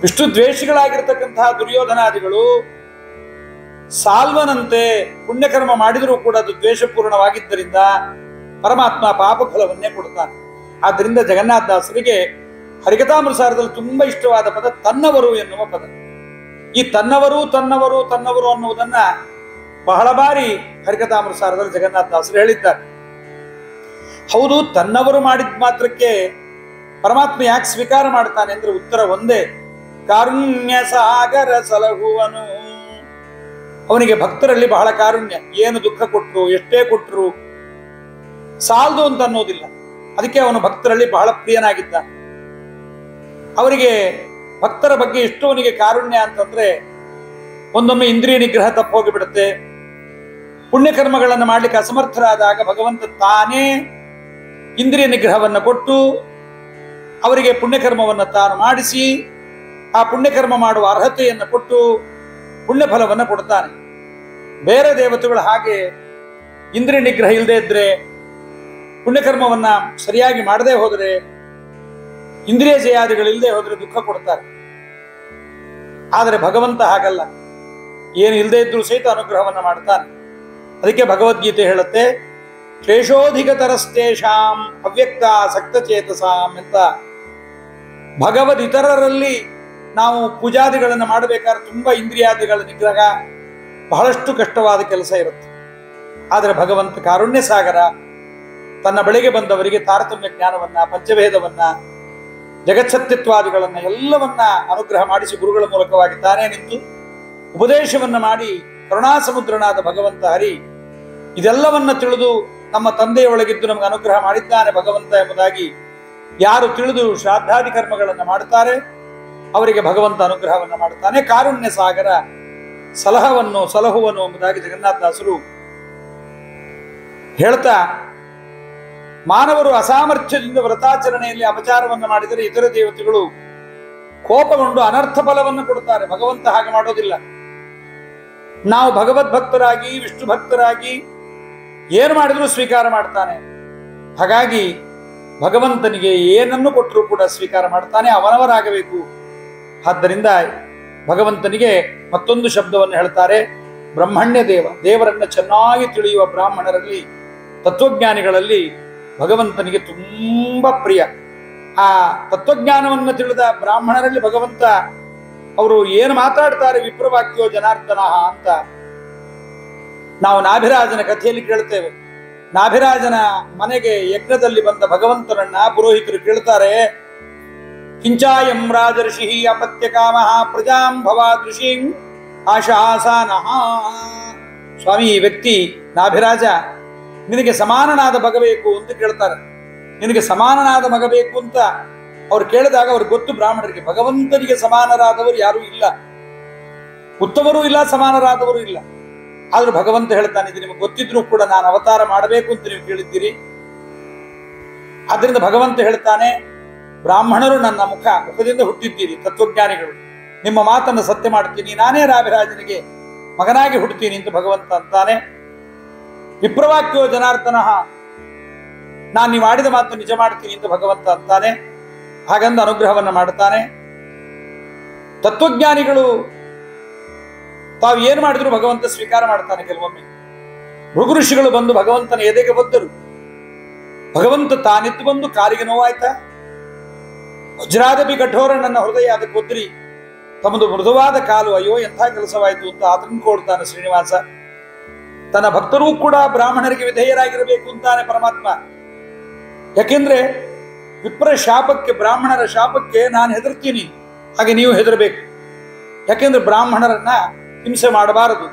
Speaker 1: ವಿಷ್ಣು ದ್ವೇಷಿಗಳಾಗಿರ್ತಕ್ಕಂತಹ ದುರ್ಯೋಧನಾದಿಗಳು ಸಾಲ್ವನಂತೆ ಪುಣ್ಯಕರ್ಮ ಮಾಡಿದರೂ ಕೂಡ ಅದು ದ್ವೇಷಪೂರ್ಣವಾಗಿದ್ದರಿಂದ ಪರಮಾತ್ಮ ಪಾಪ ಫಲವನ್ನೇ ಕೊಡ್ತಾನೆ. ಆದ್ದರಿಂದ ಜಗನ್ನಾಥದಾಸರಿಗೆ ಹರಿಕಥಾಮೃತಸಾರದಲ್ಲಿ ತುಂಬಾ ಇಷ್ಟವಾದ ಪದ ತನ್ನವರು ಎನ್ನುವ ಪದ. ಈ ತನ್ನವರು ತನ್ನವರು ತನ್ನವರು ಅನ್ನುವುದನ್ನ ಬಹಳ ಬಾರಿ ಹರಿಕಥಾಮೃತಸಾರದಲ್ಲಿ ಜಗನ್ನಾಥದಾಸರು ಹೇಳಿದ್ದಾರೆ. ಹೌದು, ತನ್ನವರು ಮಾಡಿದ ಮಾತ್ರಕ್ಕೆ ಪರಮಾತ್ಮ ಯಾಕೆ ಸ್ವೀಕಾರ ಮಾಡ್ತಾನೆ ಅಂದ್ರೆ ಉತ್ತರ ಒಂದೇ, ಕಾರುಣ್ಯ ಸಾಗರ ಸಲಹುವನು. ಅವನಿಗೆ ಭಕ್ತರಲ್ಲಿ ಬಹಳ ಕಾರುಣ್ಯ. ಏನು ದುಃಖ ಕೊಟ್ಟರು, ಎಷ್ಟೇ ಕೊಟ್ಟರು ಸಾಲದು ಅಂತ ಅನ್ನೋದಿಲ್ಲ. ಅದಕ್ಕೆ ಅವನು ಭಕ್ತರಲ್ಲಿ ಬಹಳ ಪ್ರಿಯನಾಗಿದ್ದ. ಅವರಿಗೆ ಭಕ್ತರ ಬಗ್ಗೆ ಎಷ್ಟು ಅವನಿಗೆ ಕಾರುಣ್ಯ ಅಂತಂದ್ರೆ, ಒಂದೊಮ್ಮೆ ಇಂದ್ರಿಯ ನಿಗ್ರಹ ತಪ್ಪೋಗಿಬಿಡುತ್ತೆ. ಪುಣ್ಯಕರ್ಮಗಳನ್ನು ಮಾಡ್ಲಿಕ್ಕೆ ಅಸಮರ್ಥರಾದಾಗ ಭಗವಂತ ತಾನೇ ಇಂದ್ರಿಯ ನಿಗ್ರಹವನ್ನು ಕೊಟ್ಟು ಅವರಿಗೆ ಪುಣ್ಯಕರ್ಮವನ್ನು ತಾನು ಮಾಡಿಸಿ ಆ ಪುಣ್ಯಕರ್ಮ ಮಾಡುವ ಅರ್ಹತೆಯನ್ನು ಕೊಟ್ಟು ಪುಣ್ಯ ಫಲವನ್ನು ಕೊಡ್ತಾನೆ. ಬೇರೆ ದೇವತೆಗಳು ಹಾಗೆ ಇಂದ್ರಿಯ ನಿಗ್ರಹ ಇಲ್ಲದೆ ಇದ್ರೆ, ಪುಣ್ಯಕರ್ಮವನ್ನ ಸರಿಯಾಗಿ ಮಾಡದೆ ಹೋದರೆ, ಇಂದ್ರಿಯ ಜಯಾದಿಗಳಿಲ್ಲದೆ ಹೋದರೆ ದುಃಖ ಕೊಡ್ತಾರೆ. ಆದರೆ ಭಗವಂತ ಹಾಗಲ್ಲ, ಏನು ಇಲ್ಲದೆ ಇದ್ರೂ ಸಹಿತ ಅನುಗ್ರಹವನ್ನ ಮಾಡ್ತಾನೆ. ಅದಕ್ಕೆ ಭಗವದ್ಗೀತೆ ಹೇಳುತ್ತೆ, ಕ್ಲೇಶೋಧಿಕತರಸ್ತೇಷಾಂ ಅವ್ಯಕ್ತ ಸಕ್ತಚೇತಸಾಂ ಅಂತ. ಭಗವದ್ ಇತರರಲ್ಲಿ ನಾವು ಪೂಜಾದಿಗಳನ್ನು ಮಾಡಬೇಕಾದ್ರೆ ತುಂಬಾ ಇಂದ್ರಿಯಾದಿಗಳ ನಿಗ್ರಹ ಬಹಳಷ್ಟು ಕಷ್ಟವಾದ ಕೆಲಸ ಇರುತ್ತೆ. ಆದರೆ ಭಗವಂತ ಕಾರುಣ್ಯ ಸಾಗರ, ತನ್ನ ಬಳಿಗೆ ಬಂದವರಿಗೆ ತಾರತಮ್ಯ ಜ್ಞಾನವನ್ನ, ಪಂಚಭೇದವನ್ನ, ಜಗತ್ಸತ್ಯತ್ವಾದಿಗಳನ್ನ ಎಲ್ಲವನ್ನ ಅನುಗ್ರಹ ಮಾಡಿಸಿ ಗುರುಗಳ ಮೂಲಕವಾಗಿ ತಾನೇ ನಿಂತು ಉಪದೇಶವನ್ನ ಮಾಡಿ ಕರುಣಾಸಮುದ್ರನಾದ ಭಗವಂತ ಹರಿ ಇದೆಲ್ಲವನ್ನ ತಿಳಿದು ನಮ್ಮ ತಂದೆಯೊಳಗಿದ್ದು ನಮಗೆ ಅನುಗ್ರಹ ಮಾಡಿದ್ದಾನೆ ಭಗವಂತ ಎಂಬುದಾಗಿ ಯಾರು ತಿಳಿದು ಶ್ರಾದ್ದಾದಿ ಕರ್ಮಗಳನ್ನು ಮಾಡುತ್ತಾರೆ ಅವರಿಗೆ ಭಗವಂತ ಅನುಗ್ರಹವನ್ನು ಮಾಡುತ್ತಾನೆ. ಕಾರುಣ್ಯ ಸಾಗರ ಸಲಹುವನು ಎಂಬುದಾಗಿ ಜಗನ್ನಾಥದಾಸರು ಹೇಳ್ತಾ, ಮಾನವರು ಅಸಾಮರ್ಥ್ಯದಿಂದ ವ್ರತಾಚರಣೆಯಲ್ಲಿ ಅಪಚಾರವನ್ನು ಮಾಡಿದರೆ ಇತರ ದೇವತೆಗಳು ಕೋಪಗೊಂಡು ಅನರ್ಥ ಫಲವನ್ನು ಕೊಡುತ್ತಾರೆ. ಭಗವಂತ ಹಾಗೆ ಮಾಡೋದಿಲ್ಲ. ನಾವು ಭಗವದ್ಭಕ್ತರಾಗಿ ವಿಷ್ಣು ಭಕ್ತರಾಗಿ ಏನು ಮಾಡಿದ್ರೂ ಸ್ವೀಕಾರ ಮಾಡ್ತಾನೆ. ಹಾಗಾಗಿ ಭಗವಂತನಿಗೆ ಏನನ್ನು ಕೊಟ್ಟರೂ ಕೂಡ ಸ್ವೀಕಾರ ಮಾಡ್ತಾನೆ, ಅವನವರಾಗಬೇಕು. ಆದ್ದರಿಂದ ಭಗವಂತನಿಗೆ ಮತ್ತೊಂದು ಶಬ್ದವನ್ನು ಹೇಳ್ತಾರೆ, ಬ್ರಹ್ಮಣ್ಯ ದೇವ. ದೇವರನ್ನ ಚೆನ್ನಾಗಿ ತಿಳಿಯುವ ಬ್ರಾಹ್ಮಣರಲ್ಲಿ, ತತ್ವಜ್ಞಾನಿಗಳಲ್ಲಿ ಭಗವಂತನಿಗೆ ತುಂಬಾ ಪ್ರಿಯ. ಆ ತತ್ವಜ್ಞಾನವನ್ನು ತಿಳಿದ ಬ್ರಾಹ್ಮಣರಲ್ಲಿ ಭಗವಂತ ಅವರು ಏನು ಮಾತಾಡ್ತಾರೆ, ವಿಪ್ರವಾಕ್ಯೋ ಜನಾರ್ದನ ಅಂತ ನಾವು ನಾಭಿರಾಜನ ಕಥೆಯಲ್ಲಿ ಕೇಳ್ತೇವೆ. ನಾಭಿರಾಜನ ಮನೆಗೆ ಯಜ್ಞದಲ್ಲಿ ಬಂದ ಭಗವಂತನನ್ನ ಪುರೋಹಿತರು ಕೇಳ್ತಾರೆ, ಕಿಂಚಾಯಂ ರಾಜರ್ಷಿ ಅಪತ್ಯ ಕಾಮ ಪ್ರಜಾಂ ಭವಾದೃಶೀಂ ಆಶಾಸಾನಃ. ಸ್ವಾಮಿ, ಈ ವ್ಯಕ್ತಿ ನಾಭಿರಾಜ ನಿನಗೆ ಸಮಾನನಾದ ಮಗ ಬೇಕು ಅಂತ ಕೇಳ್ತಾರೆ. ನಿನಗೆ ಸಮಾನನಾದ ಮಗ ಬೇಕು ಅಂತ ಅವ್ರು ಕೇಳಿದಾಗ ಅವ್ರಿಗೆ ಗೊತ್ತು, ಬ್ರಾಹ್ಮಣರಿಗೆ ಭಗವಂತನಿಗೆ ಸಮಾನರಾದವರು ಯಾರೂ ಇಲ್ಲ, ಉತ್ತಮರೂ ಇಲ್ಲ, ಸಮಾನರಾದವರು ಇಲ್ಲ. ಆದ್ರೂ ಭಗವಂತ ಹೇಳ್ತಾನೆ, ಇದು ನಿಮಗೆ ಗೊತ್ತಿದ್ರೂ ಕೂಡ ನಾನು ಅವತಾರ ಮಾಡಬೇಕು ಅಂತ ನೀವು ಕೇಳಿದ್ದೀರಿ. ಆದ್ರಿಂದ ಭಗವಂತ ಹೇಳ್ತಾನೆ, ಬ್ರಾಹ್ಮಣರು ನನ್ನ ಮುಖದಿಂದ ಹುಟ್ಟಿದ್ದೀರಿ, ತತ್ವಜ್ಞಾನಿಗಳು, ನಿಮ್ಮ ಮಾತನ್ನು ಸತ್ಯ ಮಾಡ್ತೀನಿ, ನಾನೇ ರಾಭಿರಾಜನಿಗೆ ಮಗನಾಗಿ ಹುಟ್ಟುತ್ತೀನಿ ಅಂತ ಭಗವಂತ ಅಂತಾನೆ. ವಿಪ್ರವಾಕ್ಯೋ ಜನಾರ್ದನಃ, ನಾನು ನೀವು ಆಡಿದ ಮಾತು ನಿಜ ಮಾಡ್ತೀನಿ ಅಂತ ಭಗವಂತ ಅಂತಾನೆ. ಹಾಗಂದು ಅನುಗ್ರಹವನ್ನ ಮಾಡುತ್ತಾನೆ. ತತ್ವಜ್ಞಾನಿಗಳು ತಾವು ಏನು ಮಾಡಿದ್ರು ಭಗವಂತ ಸ್ವೀಕಾರ ಮಾಡ್ತಾನೆ. ಕೆಲವೊಮ್ಮೆ ಭೃಗು ಋಷಿಗಳು ಬಂದು ಭಗವಂತನ ಎದೆಗೆ ಬದ್ದರು. ಭಗವಂತ ತಾನಿತ್ತು ಬಂದು ಕಾಲಿಗೆ ನೋವಾಯ್ತಾ? ವಜ್ರಾದಪಿ ಕಠೋರ ನನ್ನ ಹೃದಯ, ಅದಕ್ಕೆ ಒದ್ರಿ ತಮ್ಮದು ಮೃದುವಾದ ಕಾಲು, ಅಯ್ಯೋ ಎಂಥ ಕೆಲಸವಾಯಿತು ಅಂತ ಆತಂಕೊಳ್ತಾನೆ ಶ್ರೀನಿವಾಸ. ತನ್ನ ಭಕ್ತರೂ ಕೂಡ ಬ್ರಾಹ್ಮಣರಿಗೆ ವಿಧೇಯರಾಗಿರಬೇಕು ಅಂತಾನೆ ಪರಮಾತ್ಮ. ಯಾಕೆಂದ್ರೆ ವಿಪ್ರ ಶಾಪಕ್ಕೆ, ಬ್ರಾಹ್ಮಣರ ಶಾಪಕ್ಕೆ ನಾನು ಹೆದರ್ತೀನಿ, ಹಾಗೆ ನೀವು ಹೆದರಬೇಕು. ಯಾಕೆಂದ್ರೆ ಬ್ರಾಹ್ಮಣರನ್ನ ಹಿಂಸೆ ಮಾಡಬಾರದು.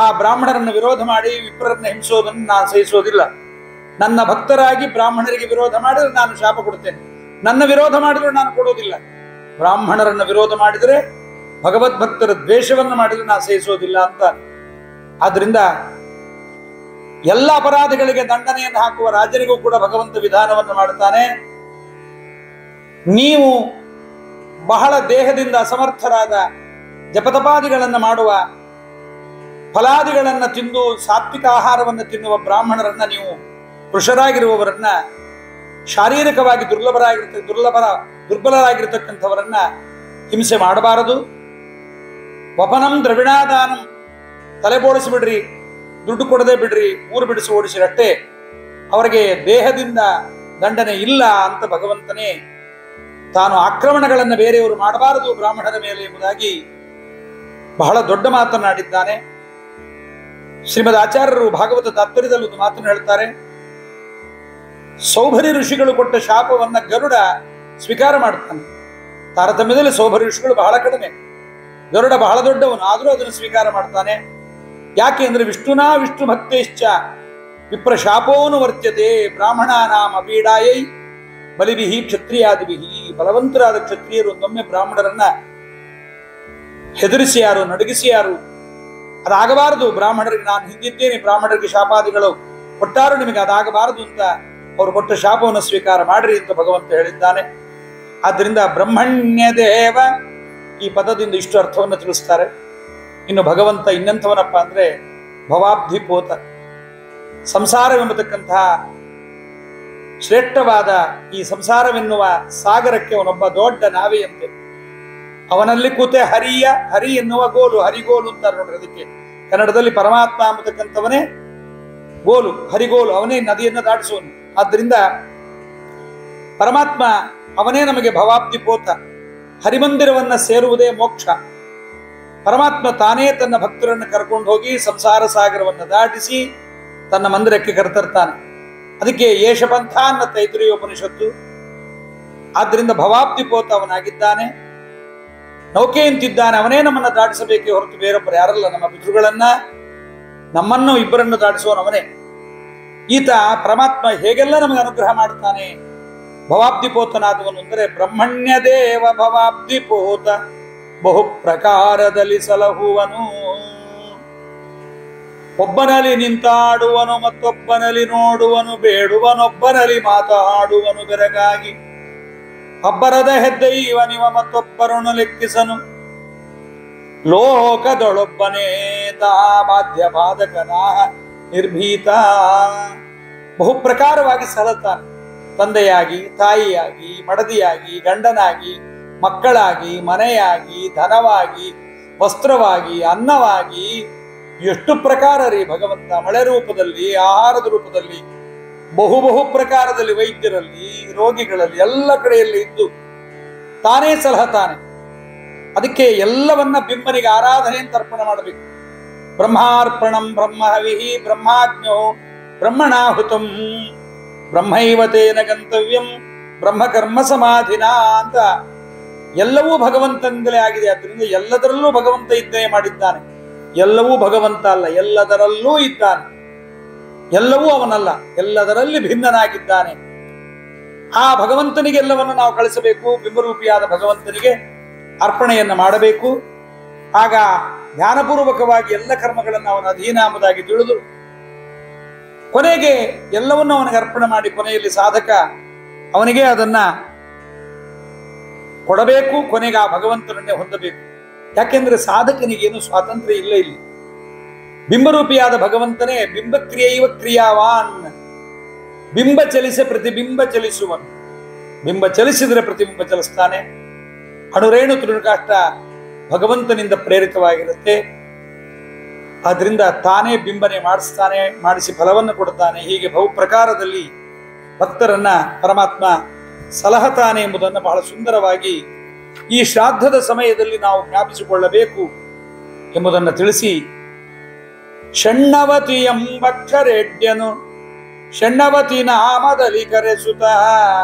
Speaker 1: ಆ ಬ್ರಾಹ್ಮಣರನ್ನು ವಿರೋಧ ಮಾಡಿ ವಿಪ್ರರನ್ನು ಹಿಂಸೋದನ್ನು ನಾನು ಸಹಿಸೋದಿಲ್ಲ. ನನ್ನ ಭಕ್ತರಾಗಿ ಬ್ರಾಹ್ಮಣರಿಗೆ ವಿರೋಧ ಮಾಡಿದ್ರೆ ನಾನು ಶಾಪ ಕೊಡ್ತೇನೆ, ನನ್ನ ವಿರೋಧ ಮಾಡಿದ್ರೆ ನಾನು ಕೊಡೋದಿಲ್ಲ. ಬ್ರಾಹ್ಮಣರನ್ನು ವಿರೋಧ ಮಾಡಿದರೆ, ಭಗವದ್ಭಕ್ತರ ದ್ವೇಷವನ್ನು ಮಾಡಿದ್ರೆ ನಾನು ಸಹಿಸೋದಿಲ್ಲ ಅಂತ. ಆದ್ರಿಂದ ಎಲ್ಲ ಅಪರಾಧಗಳಿಗೆ ದಂಡನೆಯನ್ನು ಹಾಕುವ ರಾಜನಿಗೂ ಕೂಡ ಭಗವಂತ ವಿಧಾನವನ್ನು ಮಾಡುತ್ತಾನೆ. ನೀವು ಬಹಳ ದೇಹದಿಂದ ಅಸಮರ್ಥರಾದ ಜಪತಪಾದಿಗಳನ್ನು ಮಾಡುವ, ಫಲಾದಿಗಳನ್ನು ತಿಂದು ಸಾತ್ವಿಕ ಆಹಾರವನ್ನು ತಿನ್ನುವ ಬ್ರಾಹ್ಮಣರನ್ನ, ನೀವು ಪುರುಷರಾಗಿರುವವರನ್ನ, ಶಾರೀರಿಕವಾಗಿ ದುರ್ಬಲರಾಗಿರ್ತಕ್ಕಂಥವರನ್ನ ಹಿಂಸೆ ಮಾಡಬಾರದು. ವಪನಂ ದ್ರವಿಣಾದಾನಂ, ತಲೆ ಬೋಳಿಸಿಬಿಡ್ರಿ, ದುಡ್ಡು ಕೊಡದೆ ಬಿಡ್ರಿ, ಊರು ಬಿಡಿಸಿ ಓಡಿಸಿರಿ ಅಷ್ಟೇ, ಅವರಿಗೆ ದೇಹದಿಂದ ದಂಡನೆ ಇಲ್ಲ ಅಂತ ಭಗವಂತನೇ ತಾನು ಆಕ್ರಮಣಗಳನ್ನು ಬೇರೆಯವರು ಮಾಡಬಾರದು ಬ್ರಾಹ್ಮಣರ ಮೇಲೆ ಎಂಬುದಾಗಿ ಬಹಳ ದೊಡ್ಡ ಮಾತನಾಡಿದ್ದಾನೆ. ಶ್ರೀಮದ್ ಆಚಾರ್ಯರು ಭಾಗವತ ತಾತ್ಪರ್ಯದಲ್ಲಿ ಒಂದು ಮಾತನ್ನು ಹೇಳ್ತಾರೆ. ಸೌಭರಿ ಋಷಿಗಳು ಕೊಟ್ಟ ಶಾಪವನ್ನ ಗರುಡ ಸ್ವೀಕಾರ ಮಾಡ್ತಾನೆ. ತಾರತಮ್ಯದಲ್ಲಿ ಸೌಭರಿ ಋಷಿಗಳು ಬಹಳ ಕಡಿಮೆ, ಗರುಡ ಬಹಳ ದೊಡ್ಡವನು, ಆದರೂ ಅದನ್ನು ಸ್ವೀಕಾರ ಮಾಡ್ತಾನೆ. ಯಾಕೆ ಅಂದ್ರೆ ವಿಷ್ಣುನಾ ವಿಷ್ಣು ಭಕ್ತೇಶ್ಚ ವಿಪ್ರ ಶಾಪೋನು ವರ್ತತೆ ಬ್ರಾಹ್ಮಣಾನಾಂ ಅಪೀಡಾಯೈ ಬಲಿಬಿಹಿ ಕ್ಷತ್ರಿಯಾದಿಬಿಹಿ. ಬಲವಂತರಾದ ಕ್ಷತ್ರಿಯರು ಒಂದೊಮ್ಮೆ ಬ್ರಾಹ್ಮಣರನ್ನ ಹೆದರಿಸಿ ಯಾರು, ನಡಗಿಸಿ ಯಾರು, ಅದಾಗಬಾರದು. ಬ್ರಾಹ್ಮಣರಿಗೆ ನಾನು ಹಿಂದಿದ್ದೇನೆ, ಬ್ರಾಹ್ಮಣರಿಗೆ ಶಾಪಾದಿಗಳು ಕೊಟ್ಟಾರು, ನಿಮಗೆ ಅದಾಗಬಾರದು ಅಂತ ಅವರು ಕೊಟ್ಟ ಶಾಪವನ್ನು ಸ್ವೀಕಾರ ಮಾಡ್ರಿ ಅಂತ ಭಗವಂತ ಹೇಳಿದ್ದಾನೆ. ಆದ್ದರಿಂದ ಬ್ರಹ್ಮಣ್ಯ ದೇವ ಈ ಪದದಿಂದ ಇಷ್ಟು ಅರ್ಥವನ್ನು ತಿಳಿಸ್ತಾರೆ. ಇನ್ನು ಭಗವಂತ ಇನ್ನಂಥವನಪ್ಪ ಅಂದ್ರೆ ಭವಾಬ್ಧಿಪೋತ, ಸಂಸಾರವೆಂಬತಕ್ಕಂತಹ ಶ್ರೇಷ್ಠವಾದ ಈ ಸಂಸಾರವೆನ್ನುವ ಸಾಗರಕ್ಕೆ ಅವನೊಬ್ಬ ದೊಡ್ಡ ನಾವೆಯಂತೆ. ಅವನಲ್ಲಿ ಕೂತೆ ಹರಿ ಎನ್ನುವ ಗೋಲು, ಹರಿಗೋಲು ಅಂತಾರೆ ನೋಡ್ರಿ. ಅದಕ್ಕೆ ಕನ್ನಡದಲ್ಲಿ ಪರಮಾತ್ಮ ಎಂಬತಕ್ಕಂಥವನೇ ಗೋಲು, ಹರಿಗೋಲು, ಅವನೇ ನದಿಯನ್ನು ದಾಟಿಸುವನು. ಆದ್ದರಿಂದ ಪರಮಾತ್ಮ ಅವನೇ ನಮಗೆ ಭವಾಬ್ಧಿಪೋತ. ಹರಿಮಂದಿರವನ್ನ ಸೇರುವುದೇ ಮೋಕ್ಷ. ಪರಮಾತ್ಮ ತಾನೇ ತನ್ನ ಭಕ್ತರನ್ನು ಕರ್ಕೊಂಡು ಹೋಗಿ ಸಂಸಾರ ಸಾಗರವನ್ನು ದಾಟಿಸಿ ತನ್ನ ಮಂದಿರಕ್ಕೆ ಕರೆತರ್ತಾನೆ. ಅದಕ್ಕೆ ಯೇಷಪಂಥ ಅನ್ನ ತೈತ್ರಿಯ ಉಪನಿಷತ್ತು. ಆದ್ದರಿಂದ ಭವಾಬ್ಧಿಪೋತ ಅವನಾಗಿದ್ದಾನೆ, ನೌಕೆಯಂತಿದ್ದಾನೆ. ಅವನೇ ನಮ್ಮನ್ನು ದಾಟಿಸಬೇಕೇ ಹೊರತು ಬೇರೊಬ್ಬರು ಯಾರಲ್ಲ. ನಮ್ಮ ಪಿತೃಗಳನ್ನ, ನಮ್ಮನ್ನು ಇಬ್ಬರನ್ನು ದಾಟಿಸುವವನವನೇ. ಈತ ಪರಮಾತ್ಮ ಹೇಗೆಲ್ಲ ನಮಗೆ ಅನುಗ್ರಹ ಮಾಡ್ತಾನೆ. ಭವಾಬ್ಧಿಪೋತನಾದವನು ಅಂದರೆ ಬ್ರಹ್ಮಣ್ಯ ದೇವ ಭವಾಬ್ಧಿಪೋತ ಬಹು ಪ್ರಕಾರದಲ್ಲಿ ಸಲಹುವನು. ಒಬ್ಬನಲ್ಲಿ ನಿಂತಾಡುವನು, ಮತ್ತೊಬ್ಬನಲ್ಲಿ ನೋಡುವನು, ಬೇಡುವನೊಬ್ಬನಲ್ಲಿ ಮಾತಾಡುವನು ಬೆರಗಾಗಿ. ಒಬ್ಬರದ ಹೆದ್ದೈವನಿವ ಮತ್ತೊಬ್ಬರನ್ನು ಲೆಕ್ಕಿಸನು, ಲೋಕದೊಳೊಬ್ಬನೇ ತಾ ಬಾಧ್ಯ ಬಾಧಕನಾ ನಿರ್ಭೀತ. ಬಹುಪ್ರಕಾರವಾಗಿ ಸಲತಾನೆ. ತಂದೆಯಾಗಿ, ತಾಯಿಯಾಗಿ, ಮಡದಿಯಾಗಿ, ಗಂಡನಾಗಿ, ಮಕ್ಕಳಾಗಿ, ಮನೆಯಾಗಿ, ಧನವಾಗಿ, ವಸ್ತ್ರವಾಗಿ, ಅನ್ನವಾಗಿ, ಎಷ್ಟು ಪ್ರಕಾರ ರೀ ಭಗವಂತ. ಮಳೆ ರೂಪದಲ್ಲಿ, ಆಹಾರದ ರೂಪದಲ್ಲಿ, ಬಹು ಪ್ರಕಾರದಲ್ಲಿ, ವೈದ್ಯರಲ್ಲಿ, ರೋಗಿಗಳಲ್ಲಿ, ಎಲ್ಲ ಕಡೆಯಲ್ಲಿ ಇದ್ದು ತಾನೇ ಸಲಹತಾನೆ. ಅದಕ್ಕೆ ಎಲ್ಲವನ್ನ ಬಿಂಬನಿಗೆ ಆರಾಧನೆ ಅಂತ ಅರ್ಪಣೆ ಮಾಡಬೇಕು. ಬ್ರಹ್ಮಾರ್ಪಣಂ ಬ್ರಹ್ಮಹವಿಹಿ ಬ್ರಹ್ಮಾಜ್ಞೋ ಬ್ರಹ್ಮಣಾಹುತಂ ಬ್ರಹ್ಮೈವತೇನ ಗಂತವ್ಯಂ ಬ್ರಹ್ಮಕರ್ಮ ಸಮಾಧಿನ ಅಂತ ಎಲ್ಲವೂ ಭಗವಂತನಿಂದಲೇ ಆಗಿದೆ. ಆದ್ದರಿಂದ ಎಲ್ಲದರಲ್ಲೂ ಭಗವಂತ ಇದ್ದೇನೆ ಮಾಡಿದ್ದಾನೆ. ಎಲ್ಲವೂ ಭಗವಂತ ಅಲ್ಲ, ಎಲ್ಲದರಲ್ಲೂ ಇದ್ದಾನೆ. ಎಲ್ಲವೂ ಅವನಲ್ಲ, ಎಲ್ಲದರಲ್ಲಿ ಭಿನ್ನನಾಗಿದ್ದಾನೆ. ಆ ಭಗವಂತನಿಗೆ ಎಲ್ಲವನ್ನು ನಾವು ಕಳಿಸಬೇಕು. ಬಿಂಬರೂಪಿಯಾದ ಭಗವಂತನಿಗೆ ಅರ್ಪಣೆಯನ್ನು ಮಾಡಬೇಕು. ಆಗ ಧ್ಯಾನಪೂರ್ವಕವಾಗಿ ಎಲ್ಲ ಕರ್ಮಗಳನ್ನು ಅವನ ಅಧೀನ ಎಂಬುದಾಗಿ ತಿಳಿದು ಕೊನೆಗೆ ಎಲ್ಲವನ್ನು ಅವನಿಗೆ ಅರ್ಪಣೆ ಮಾಡಿ ಕೊನೆಯಲ್ಲಿ ಸಾಧಕ ಅವನಿಗೆ ಅದನ್ನ ಕೊಡಬೇಕು. ಕೊನೆಗೆ ಆ ಭಗವಂತನನ್ನೇ ಹೊಂದಬೇಕು. ಯಾಕೆಂದ್ರೆ ಸಾಧಕನಿಗೇನು ಸ್ವಾತಂತ್ರ್ಯ ಇಲ್ಲ. ಇಲ್ಲಿ ಬಿಂಬರೂಪಿಯಾದ ಭಗವಂತನೇ ಬಿಂಬಕ್ರಿಯೈವ ಕ್ರಿಯಾವಾನ್. ಬಿಂಬ ಚಲಿಸಿ ಪ್ರತಿಬಿಂಬ ಚಲಿಸುವನು. ಬಿಂಬ ಚಲಿಸಿದರೆ ಪ್ರತಿಬಿಂಬ ಚಲಿಸ್ತಾನೆ. ಅಣುರೇಣು ತೃಣಕಾಷ್ಟ ಭಗವಂತನಿಂದ ಪ್ರೇರಿತವಾಗಿರುತ್ತೆ. ಆದ್ರಿಂದ ತಾನೇ ಬಿಂಬನೆ ಮಾಡಿಸ್ತಾನೆ, ಮಾಡಿಸಿ ಫಲವನ್ನು ಕೊಡ್ತಾನೆ. ಹೀಗೆ ಬಹುಪ್ರಕಾರದಲ್ಲಿ ಭಕ್ತರನ್ನ ಪರಮಾತ್ಮ ಸಲಹತಾನೆ ಎಂಬುದನ್ನು ಬಹಳ ಸುಂದರವಾಗಿ ಈ ಶ್ರಾದ್ದದ ಸಮಯದಲ್ಲಿ ನಾವು ಜ್ಞಾಪಿಸಿಕೊಳ್ಳಬೇಕು ಎಂಬುದನ್ನು ತಿಳಿಸಿ, ಷಣ್ಣವತಿ ಎಂಬಕ್ಷರೇಡ್ಯನು ಷಣ್ಣವತಿ ನಾಮದಲ್ಲಿ ಕರೆಸುತ್ತ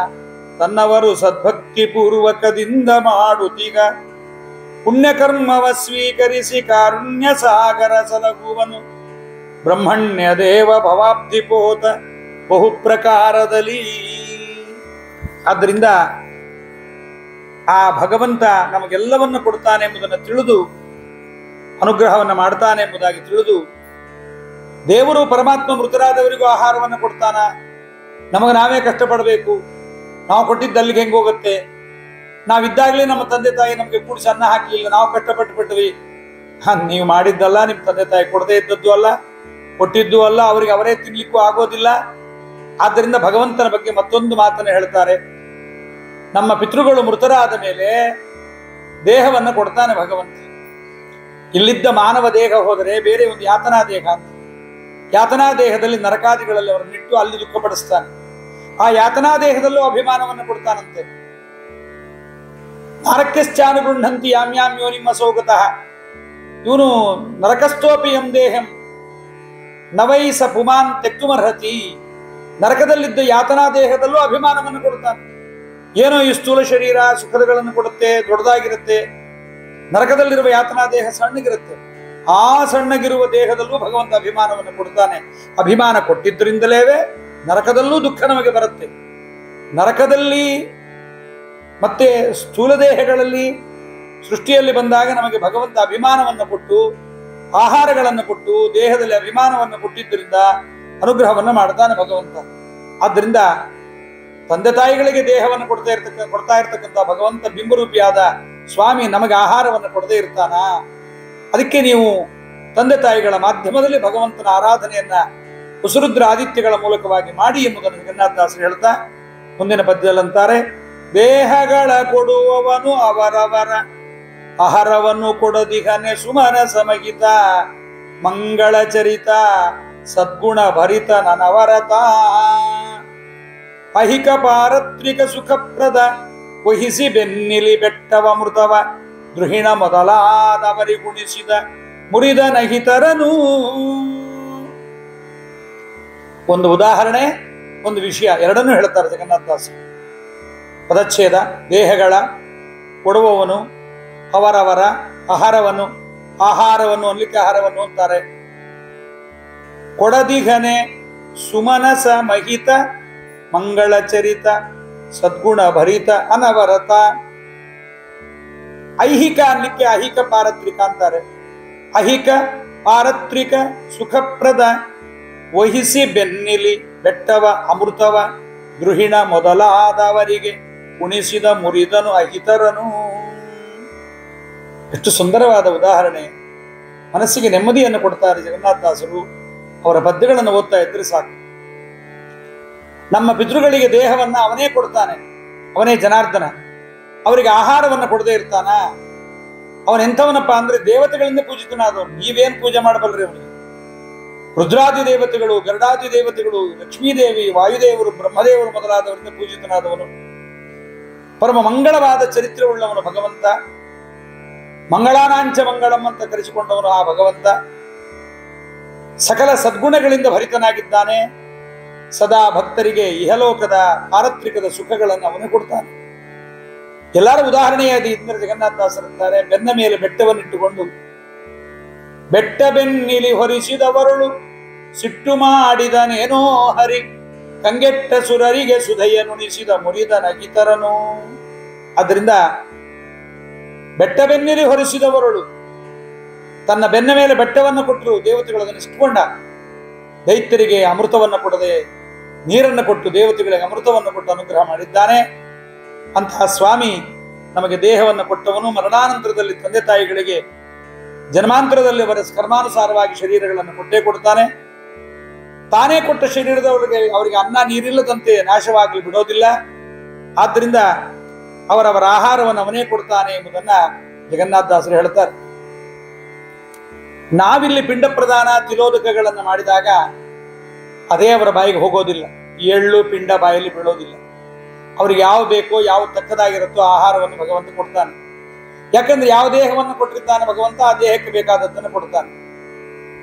Speaker 1: ತನ್ನವರು ಸದ್ಭಕ್ತಿ ಪೂರ್ವಕದಿಂದ ಮಾಡುತ್ತೀಗ ಪುಣ್ಯಕರ್ಮವ ಸ್ವೀಕರಿಸಿ ಕಾರುಣ್ಯ ಸಾಗರ ಸಲಗುವನು ಬ್ರಹ್ಮಣ್ಯ ದೇವ ಭವಾಬ್ಧಿಪೋತ ಬಹು ಪ್ರಕಾರದಲ್ಲಿ. ಆದ್ದರಿಂದ ಆ ಭಗವಂತ ನಮಗೆಲ್ಲವನ್ನು ಕೊಡ್ತಾನೆ ಎಂಬುದನ್ನು ತಿಳಿದು ಅನುಗ್ರಹವನ್ನು ಮಾಡ್ತಾನೆ ಎಂಬುದಾಗಿ ತಿಳಿದು, ದೇವರು ಪರಮಾತ್ಮ ಮೃತರಾದವರಿಗೂ ಆಹಾರವನ್ನು ಕೊಡ್ತಾನ, ನಮಗೆ ನಾವೇ ಕಷ್ಟಪಡಬೇಕು, ನಾವು ಕೊಟ್ಟಿದ್ದು ಅಲ್ಲಿಗೆ ಹೆಂಗೆ ಹೋಗುತ್ತೆ, ನಾವಿದ್ದಾಗಲೇ ನಮ್ಮ ತಂದೆ ತಾಯಿ ನಮಗೆ ಕೂಡಿಸಿ ಅನ್ನ ಹಾಕಲಿಲ್ಲ, ನಾವು ಕಷ್ಟಪಟ್ಟು ಬಿಟ್ವಿ. ನೀವು ಮಾಡಿದ್ದಲ್ಲ, ನಿಮ್ಮ ತಂದೆ ತಾಯಿ ಕೊಡದೇ ಇದ್ದದ್ದು ಅಲ್ಲ, ಕೊಟ್ಟಿದ್ದು ಅಲ್ಲ, ಅವರಿಗೆ ಅವರೇ ತಿನ್ಲಿಕ್ಕೂ ಆಗೋದಿಲ್ಲ. ಆದ್ದರಿಂದ ಭಗವಂತನ ಬಗ್ಗೆ ಮತ್ತೊಂದು ಮಾತನ್ನು ಹೇಳ್ತಾರೆ, ನಮ್ಮ ಪಿತೃಗಳು ಮೃತರಾದ ಮೇಲೆ ದೇಹವನ್ನು ಕೊಡ್ತಾನೆ ಭಗವಂತ. ಇಲ್ಲಿದ್ದ ಮಾನವ ದೇಹ ಹೋದರೆ ಬೇರೆ ಒಂದು ಯಾತನಾ ದೇಹ ಅಂತ, ಯಾತನಾ ದೇಹದಲ್ಲಿ ನರಕಾದಿಗಳಲ್ಲಿ ಅವರನ್ನಿಟ್ಟು ಅಲ್ಲಿ ದುಃಖಪಡಿಸ್ತಾನೆ. ಆ ಯಾತನಾ ದೇಹದಲ್ಲೂ ಅಭಿಮಾನವನ್ನು ಕೊಡ್ತಾನಂತೆ. ನರಕಶ್ಚಾನುಗೃಹಂತಿ ಯಾಮ್ಯಾಮ್ಯೋ ನಿಮ್ಮ ಸೌಗತಃ, ಇವನು ನರಕಸ್ಥೋಪಿ ಎಂ ದೇಹಂ ನವೈಸ ಪುಮಾನ್ ತೆಕ್ತುಮರ್ಹತಿ. ನರಕದಲ್ಲಿದ್ದ ಯಾತನಾ ದೇಹದಲ್ಲೂ ಅಭಿಮಾನವನ್ನು ಕೊಡ್ತಾನೆ. ಏನೋ ಈ ಸ್ಥೂಲ ಶರೀರ ಸುಖಗಳನ್ನು ಕೊಡುತ್ತೆ, ದೊಡ್ಡದಾಗಿರುತ್ತೆ. ನರಕದಲ್ಲಿರುವ ಯಾತನಾ ದೇಹ ಸಣ್ಣಗಿರುತ್ತೆ. ಆ ಸಣ್ಣಗಿರುವ ದೇಹದಲ್ಲೂ ಭಗವಂತ ಅಭಿಮಾನವನ್ನು ಕೊಡ್ತಾನೆ. ಅಭಿಮಾನ ಕೊಟ್ಟಿದ್ದರಿಂದಲೇ ನರಕದಲ್ಲೂ ದುಃಖ ನಮಗೆ ಬರುತ್ತೆ. ನರಕದಲ್ಲಿ ಮತ್ತೆ ಸ್ಥೂಲ ದೇಹಗಳಲ್ಲಿ ಸೃಷ್ಟಿಯಲ್ಲಿ ಬಂದಾಗ ನಮಗೆ ಭಗವಂತ ಅಭಿಮಾನವನ್ನು ಕೊಟ್ಟು, ಆಹಾರಗಳನ್ನು ಕೊಟ್ಟು, ದೇಹದಲ್ಲಿ ಅಭಿಮಾನವನ್ನು ಕೊಟ್ಟಿದ್ದರಿಂದ ಅನುಗ್ರಹವನ್ನು ಮಾಡ್ತಾನೆ ಭಗವಂತ. ಆದ್ದರಿಂದ ತಂದೆ ತಾಯಿಗಳಿಗೆ ದೇಹವನ್ನು ಕೊಡ್ತಾ ಇರ್ತಕ್ಕಂಥ ಭಗವಂತ ಬಿಂಬರೂಪಿಯಾದ ಸ್ವಾಮಿ ನಮಗೆ ಆಹಾರವನ್ನು ಕೊಡದೇ ಇರ್ತಾನ. ಅದಕ್ಕೆ ನೀವು ತಂದೆ ತಾಯಿಗಳ ಮಾಧ್ಯಮದಲ್ಲಿ ಭಗವಂತನ ಆರಾಧನೆಯನ್ನ ಕುಸುರುದ್ರ ಆದಿತ್ಯಗಳ ಮೂಲಕವಾಗಿ ಮಾಡಿ ಎಂಬುದನ್ನು ಜಗನ್ನಾಥದಾಸರು ಹೇಳ್ತಾ ಮುಂದಿನ ಪದ್ಯದಲ್ಲಂತಾರೆ, ದೇಹಗಳ ಕೊಡುವವನು ಅವರವರ ಆಹಾರವನ್ನು ಕೊಡದಿಗನೆ ಸುಮನ ಸಮಗಿತ ಮಂಗಳ ಚರಿತ ಸದ್ಗುಣ ಭರಿತ ನನವರತ ಅಹಿಕ ಪಾರತ್ರಿಕ ಸುಖಪ್ರದ ವಹಿಸಿ ಬೆನ್ನಿಲಿ ಬೆಟ್ಟವ ಮೃತವ ದ್ರುಹಿಣ ಮೊದಲಾದವರಿಗುಣಿಸಿದ ಮುರಿದ ನಹಿತರನು. ಒಂದು ಉದಾಹರಣೆ, ಒಂದು ವಿಷಯ, ಎರಡನ್ನೂ ಹೇಳ್ತಾರೆ ಜಗನ್ನಾಥದಾಸರು. ಪದಚ್ಛೇದ, ದೇಹಗಳ ಕೊಡುವವನು, ಅವರವರ ಆಹಾರವನ್ನು ಅನ್ಲಿಕ್ಕೆ ಆಹಾರವನ್ನು ಅಂತಾರೆ. ಕೊಡದಿಘನೆ ಸುಮನಸ ಮಹಿತ ಮಂಗಳ ಚರಿತ ಸದ್ಗುಣ ಭರಿತ ಅನವರತ. ಐಹಿಕ ಅನ್ಲಿಕ್ಕೆ ಅಹಿಕ ಪಾರತ್ರಿಕ ಅಂತಾರೆ. ಅಹಿಕ ಪಾರತ್ರಿಕ ಸುಖಪ್ರದ ವಹಿಸಿ ಬೆನ್ನಿಲಿ ಬೆಟ್ಟವ ಅಮೃತವ ಗೃಹಿಣ ಮೊದಲಾದವರಿಗೆ ಕುಣಿಸಿದ ಮುರಿದನು ಅಹಿತರನು. ಎಷ್ಟು ಸುಂದರವಾದ ಉದಾಹರಣೆ. ಮನಸ್ಸಿಗೆ ನೆಮ್ಮದಿಯನ್ನು ಕೊಡ್ತಾರೆ ಜಗನ್ನಾಥದಾಸರು. ಅವರ ಪದ್ಯಗಳನ್ನು ಓದ್ತಾ ಇದ್ರೆ ಸಾಕು. ನಮ್ಮ ಪಿತೃಗಳಿಗೆ ದೇಹವನ್ನ ಅವನೇ ಕೊಡ್ತಾನೆ, ಅವನೇ ಜನಾರ್ದನ. ಅವರಿಗೆ ಆಹಾರವನ್ನು ಕೊಡದೇ ಇರ್ತಾನ. ಅವನೆಂಥವನಪ್ಪ ಅಂದ್ರೆ ದೇವತೆಗಳಿಂದ ಪೂಜಿತನಾದವನು. ನೀವೇನ್ ಪೂಜೆ ಮಾಡಬಲ್ರಿ ಅವನಿಗೆ? ರುದ್ರಾದಿ ದೇವತೆಗಳು, ಗರುಡಾದಿ ದೇವತೆಗಳು, ಲಕ್ಷ್ಮೀದೇವಿ, ವಾಯುದೇವರು, ಬ್ರಹ್ಮದೇವರು ಮೊದಲಾದವರಿಂದ ಪೂಜಿತನಾದವನು. ಪರಮ ಮಂಗಳವಾದ ಚರಿತ್ರೆ ಉಳ್ಳವನು ಭಗವಂತ. ಮಂಗಳಾನಾಂಚ ಮಂಗಳಂ ಅಂತ ಕರೆಸಿಕೊಂಡವನು ಆ ಭಗವಂತ. ಸಕಲ ಸದ್ಗುಣಗಳಿಂದ ಭರಿತನಾಗಿದ್ದಾನೆ. ಸದಾ ಭಕ್ತರಿಗೆ ಇಹಲೋಕದ ಪಾರತ್ರಿಕದ ಸುಖಗಳನ್ನು ಅವನು ಕೊಡ್ತಾನೆ. ಎಲ್ಲರ ಉದಾಹರಣೆಯಾದ ಇಂದ್ರ ಜಗನ್ನಾಥದಾಸರಂತಾರೆ, ಬೆನ್ನ ಮೇಲೆ ಬೆಟ್ಟವನ್ನಿಟ್ಟುಕೊಂಡು ಬೆಟ್ಟ ಬೆನ್ನಿಲಿ ಹೊರಿಸಿದವರುಳು ಸಿಟ್ಟು ಮಾಡಿದನೇನೋ ಹರಿ ಕಂಗೆಟ್ಟ ಸುರರಿಗೆ ಸುಧೆಯ ನುಣಿಸಿದ ಮುರಿದ ನಗಿತರನು. ಅದರಿಂದ ಬೆಟ್ಟ ಬೆನ್ನಿಲಿ ಹೊರಿಸಿದವರುಳು, ತನ್ನ ಬೆನ್ನ ಮೇಲೆ ಬೆಟ್ಟವನ್ನು ಕೊಟ್ಟರು ದೇವತೆಗಳು ಅದನ್ನು ಇಷ್ಟುಕೊಂಡ. ದೈತ್ಯರಿಗೆ ಅಮೃತವನ್ನು ಕೊಡದೆ ನೀರನ್ನು ಕೊಟ್ಟು ದೇವತೆಗಳಿಗೆ ಅಮೃತವನ್ನು ಕೊಟ್ಟು ಅನುಗ್ರಹ ಮಾಡಿದ್ದಾನೆ. ಅಂತಹ ಸ್ವಾಮಿ ನಮಗೆ ದೇಹವನ್ನು ಕೊಟ್ಟವನು. ಮರಣಾನಂತರದಲ್ಲಿ ತಂದೆ ತಾಯಿಗಳಿಗೆ ಜನ್ಮಾಂತರದಲ್ಲಿ ಅವರ ಕರ್ಮಾನುಸಾರವಾಗಿ ಶರೀರಗಳನ್ನು ಕೊಟ್ಟೇ ಕೊಡ್ತಾನೆ. ತಾನೇ ಕೊಟ್ಟ ಅವರಿಗೆ ಅನ್ನ ನೀರಿಲ್ಲದಂತೆ ನಾಶವಾಗಲಿ ಬಿಡೋದಿಲ್ಲ. ಆದ್ದರಿಂದ ಅವರವರ ಆಹಾರವನ್ನು ಅವನೇ ಕೊಡ್ತಾನೆ ಎಂಬುದನ್ನ ಜಗನ್ನಾಥದಾಸರು ಹೇಳ್ತಾರೆ. ನಾವಿಲ್ಲಿ ಪಿಂಡ ಪ್ರದಾನ ತಿಲೋದಕಗಳನ್ನು ಮಾಡಿದಾಗ ಅದೇ ಅವರ ಬಾಯಿಗೆ ಹೋಗೋದಿಲ್ಲ. ಎಳ್ಳು ಪಿಂಡ ಬಾಯಲ್ಲಿ ಬೀಳೋದಿಲ್ಲ. ಅವ್ರಿಗೆ ಯಾವ ಬೇಕೋ, ಯಾವ ತಕ್ಕದಾಗಿರುತ್ತೋ ಆಹಾರವನ್ನು ಭಗವಂತ ಕೊಡ್ತಾನೆ. ಯಾಕಂದ್ರೆ ಯಾವ ದೇಹವನ್ನು ಕೊಟ್ಟಿರ್ತಾನೆ ಭಗವಂತ, ಆ ದೇಹಕ್ಕೆ ಬೇಕಾದದ್ದನ್ನು ಕೊಡ್ತಾನೆ.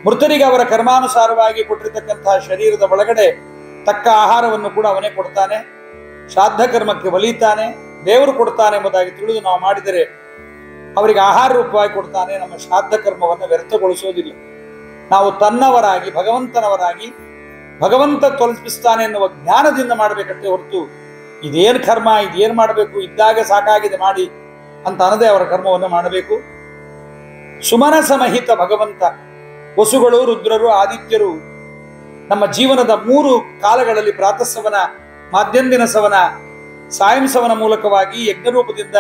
Speaker 1: ಮೃತರಿಗೆ ಅವರ ಕರ್ಮಾನುಸಾರವಾಗಿ ಕೊಟ್ಟಿರ್ತಕ್ಕಂತಹ ಶರೀರದ ಒಳಗಡೆ ತಕ್ಕ ಆಹಾರವನ್ನು ಕೂಡ ಅವನೇ ಕೊಡ್ತಾನೆ. ಶ್ರಾದ್ದ ಕರ್ಮಕ್ಕೆ ಒಲಿತಾನೆ, ದೇವರು ಕೊಡ್ತಾನೆ ಎಂಬುದಾಗಿ ತಿಳಿದು ನಾವು ಮಾಡಿದರೆ ಅವರಿಗೆ ಆಹಾರ ರೂಪವಾಗಿ ಕೊಡ್ತಾನೆ. ನಮ್ಮ ಶ್ರಾದ್ದ ಕರ್ಮವನ್ನು ವ್ಯರ್ಥಗೊಳಿಸೋದಿಲ್ಲ. ನಾವು ತನ್ನವರಾಗಿ ಭಗವಂತನವರಾಗಿ ಭಗವಂತ ತಲುಪಿಸ್ತಾನೆ ಎನ್ನುವ ಜ್ಞಾನದಿಂದ ಮಾಡಬೇಕಷ್ಟೇ ಹೊರತು ಇದೇನು ಕರ್ಮ, ಇದೇನು ಮಾಡಬೇಕು, ಇದ್ದಾಗ ಸಾಕಾಗಿದೆ ಮಾಡಿ ಅಂತ ಅನ್ನದೇ ಅವರ ಕರ್ಮವನ್ನು ಮಾಡಬೇಕು. ಸುಮನಸಮಹಿತ ಭಗವಂತ ವಸುಗಳು, ರುದ್ರರು, ಆದಿತ್ಯರು ನಮ್ಮ ಜೀವನದ 3 ಕಾಲಗಳಲ್ಲಿ ಪ್ರಾತಃಸವನ, ಮಾಧ್ಯಂದಿನ ಸವನ, ಸಾಯಂ ಸವನ ಮೂಲಕವಾಗಿ ಯಜ್ಞರೂಪದಿಂದ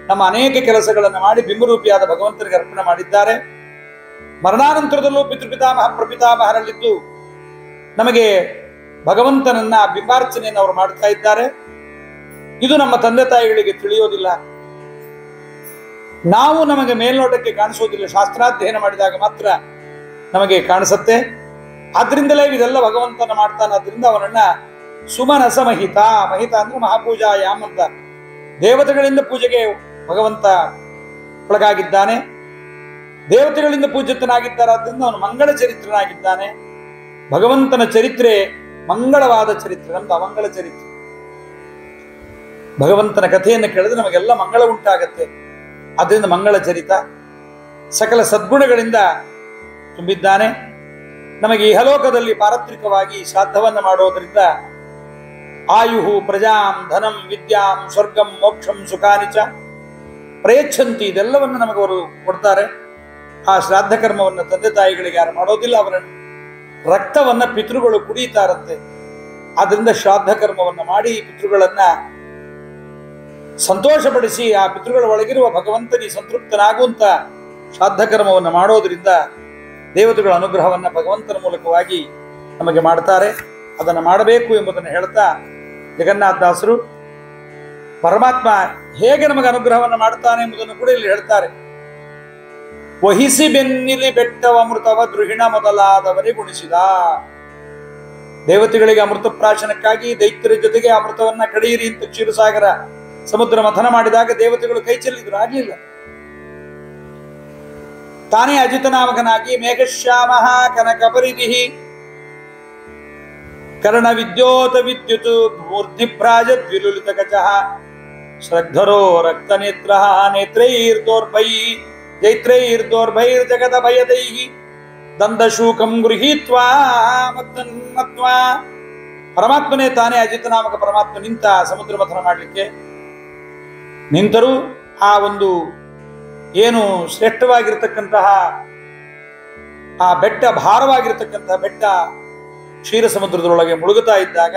Speaker 1: ನಮ್ಮ ಅನೇಕ ಕೆಲಸಗಳನ್ನು ಮಾಡಿ ಬಿಂಬರೂಪಿಯಾದ ಭಗವಂತನಿಗೆ ಅರ್ಪಣೆ ಮಾಡಿದ್ದಾರೆ. ಮರಣಾನಂತರದಲ್ಲೂ ಪಿತೃಪಿತಾಮಹ ಪ್ರಪಿತಾಮಹರಲ್ಲಿದ್ದು ನಮಗೆ ಭಗವಂತನನ್ನ ಬಿಂಬಾರ್ಚನೆಯನ್ನು ಅವರು ಮಾಡ್ತಾ ಇದ್ದಾರೆ. ಇದು ನಮ್ಮ ತಂದೆ ತಾಯಿಗಳಿಗೆ ತಿಳಿಯೋದಿಲ್ಲ. ನಾವು ನಮಗೆ ಮೇಲ್ನೋಟಕ್ಕೆ ಕಾಣಿಸೋದಿಲ್ಲ, ಶಾಸ್ತ್ರಾಧ್ಯಯನ ಮಾಡಿದಾಗ ಮಾತ್ರ ನಮಗೆ ಕಾಣಿಸುತ್ತೆ. ಆದ್ರಿಂದಲೇ ಇದೆಲ್ಲ ಭಗವಂತನ ಮಾಡ್ತಾನೆ. ಆದ್ರಿಂದ ಅವನನ್ನ ಸುಮನಸ ಮಹಿತ, ಮಹಿತ ಅಂದ್ರೆ ಮಹಾಪೂಜಾಯಾಮ್ ಅಂತ, ದೇವತೆಗಳಿಂದ ಪೂಜೆಗೆ ಭಗವಂತ ಒಳಗಾಗಿದ್ದಾನೆ. ದೇವತೆಗಳಿಂದ ಪೂಜಿತನಾಗಿದ್ದಾರೆ. ಆದ್ರಿಂದ ಅವನು ಮಂಗಳ ಚರಿತ್ರನಾಗಿದ್ದಾನೆ. ಭಗವಂತನ ಚರಿತ್ರೆ ಮಂಗಳವಾದ ಚರಿತ್ರೆ, ನಮ್ದು ಅಮಂಗಳ ಚರಿತ್ರೆ. ಭಗವಂತನ ಕಥೆಯನ್ನು ಕೇಳಿದ್ರೆ ನಮಗೆಲ್ಲ ಮಂಗಳ ಉಂಟಾಗತ್ತೆ. ಅದರಿಂದ ಮಂಗಳ ಚರಿತ, ಸಕಲ ಸದ್ಗುಣಗಳಿಂದ ತುಂಬಿದ್ದಾನೆ. ನಮಗೆ ಇಹಲೋಕದಲ್ಲಿ ಪಾರತ್ರಿಕವಾಗಿ ಶ್ರಾದ್ದವನ್ನು ಮಾಡೋದರಿಂದ ಆಯುಹು ಪ್ರಜಾಂ ಧನಂ ವಿದ್ಯಾಂ ಸ್ವರ್ಗಂ ಮೋಕ್ಷಂ ಸುಖಾನಿಚ ಪ್ರಯಚ್ಛಂತಿ, ಇದೆಲ್ಲವನ್ನು ನಮಗೆ ಅವರು ಕೊಡ್ತಾರೆ. ಆ ಶ್ರಾದ್ದ ಕರ್ಮವನ್ನು ತಂದೆ ತಾಯಿಗಳಿಗೆ ಯಾರು ಮಾಡೋದಿಲ್ಲ, ಅವರ ರಕ್ತವನ್ನ ಪಿತೃಗಳು ಕುಡಿಯುತ್ತಾರಂತೆ. ಆದ್ರಿಂದ ಶ್ರಾದ್ದ ಕರ್ಮವನ್ನು ಮಾಡಿ ಪಿತೃಗಳನ್ನ ಸಂತೋಷಪಡಿಸಿ ಆ ಪಿತೃಗಳ ಒಳಗಿರುವ ಭಗವಂತನಿ ಸಂತೃಪ್ತನಾಗುವಂತ ಶ್ರಾದ್ದ ಕರ್ಮವನ್ನು ಮಾಡೋದ್ರಿಂದ ದೇವತೆಗಳ ಅನುಗ್ರಹವನ್ನ ಭಗವಂತನ ಮೂಲಕವಾಗಿ ನಮಗೆ ಮಾಡ್ತಾರೆ. ಅದನ್ನು ಮಾಡಬೇಕು ಎಂಬುದನ್ನು ಹೇಳ್ತಾ ಜಗನ್ನಾಥದಾಸರು ಪರಮಾತ್ಮ ಹೇಗೆ ನಮಗೆ ಅನುಗ್ರಹವನ್ನು ಮಾಡ್ತಾನೆ ಎಂಬುದನ್ನು ಕೂಡ ಇಲ್ಲಿ ಹೇಳ್ತಾರೆ. ವಹಿಸಿ ಬೆನ್ನಿಲಿ ಬೆಟ್ಟವ ಅಮೃತವ ದ್ರುಹಿಣ ಮೊದಲಾದವರೇ ಗುಣಿಸಿದ. ದೇವತೆಗಳಿಗೆ ಅಮೃತ ಪ್ರಾಶನಕ್ಕಾಗಿ ದೈತ್ಯರ ಜೊತೆಗೆ ಅಮೃತವನ್ನ ಕಡೆಯಿರಿ ಅಂತ ಕ್ಷೀರಸಾಗರ ಸಮುದ್ರ ಮಥನ ಮಾಡಿದಾಗ ದೇವತೆಗಳು ಕೈ ಚೆಲ್ಲಿದ್ರು, ಆಗ್ಲಿಲ್ಲ. ತಾನೇ ಅಜಿತನಾಮಕನಾಗಿ ಮೇಘಶ್ಯಾಮ ಕನಕ ಪರಿಧಿಹಿ ಕರ್ಣ ವಿದ್ಯೋತ ವಿದ್ಯುತ್ ಮೂರ್ಧಿಭ್ರಾಜತ್ ವಿಲುಲಿತ ಕಚಃ ಶ್ರದ್ಧರೋ ರಕ್ತನೇತ್ರ ನೇತ್ರೈರ್ದೋರ್ಭೈ ಜೈತ್ರೈರ್ದೋರ್ಭೈರ್ ಜಗದ ಭಯದೈಹಿ ದಂದಶೂಕಂ ಗೃಹೀತ್ವಾ ಮತ್ವಾ. ಪರಮಾತ್ಮನೇ ತಾನೇ ಅಜಿತನಾಮಕ ಪರಮಾತ್ಮ ನಿಂತ ಸಮುದ್ರ ಮಥನ ಮಾಡಲಿಕ್ಕೆ. ನಿಂತರೂ ಆ ಒಂದು ಏನು ಶ್ರೇಷ್ಠವಾಗಿರ್ತಕ್ಕಂತಹ ಆ ಬೆಟ್ಟ, ಭಾರವಾಗಿರ್ತಕ್ಕಂತಹ ಬೆಟ್ಟ ಕ್ಷೀರ ಸಮುದ್ರದೊಳಗೆ ಮುಳುಗುತ್ತಾ ಇದ್ದಾಗ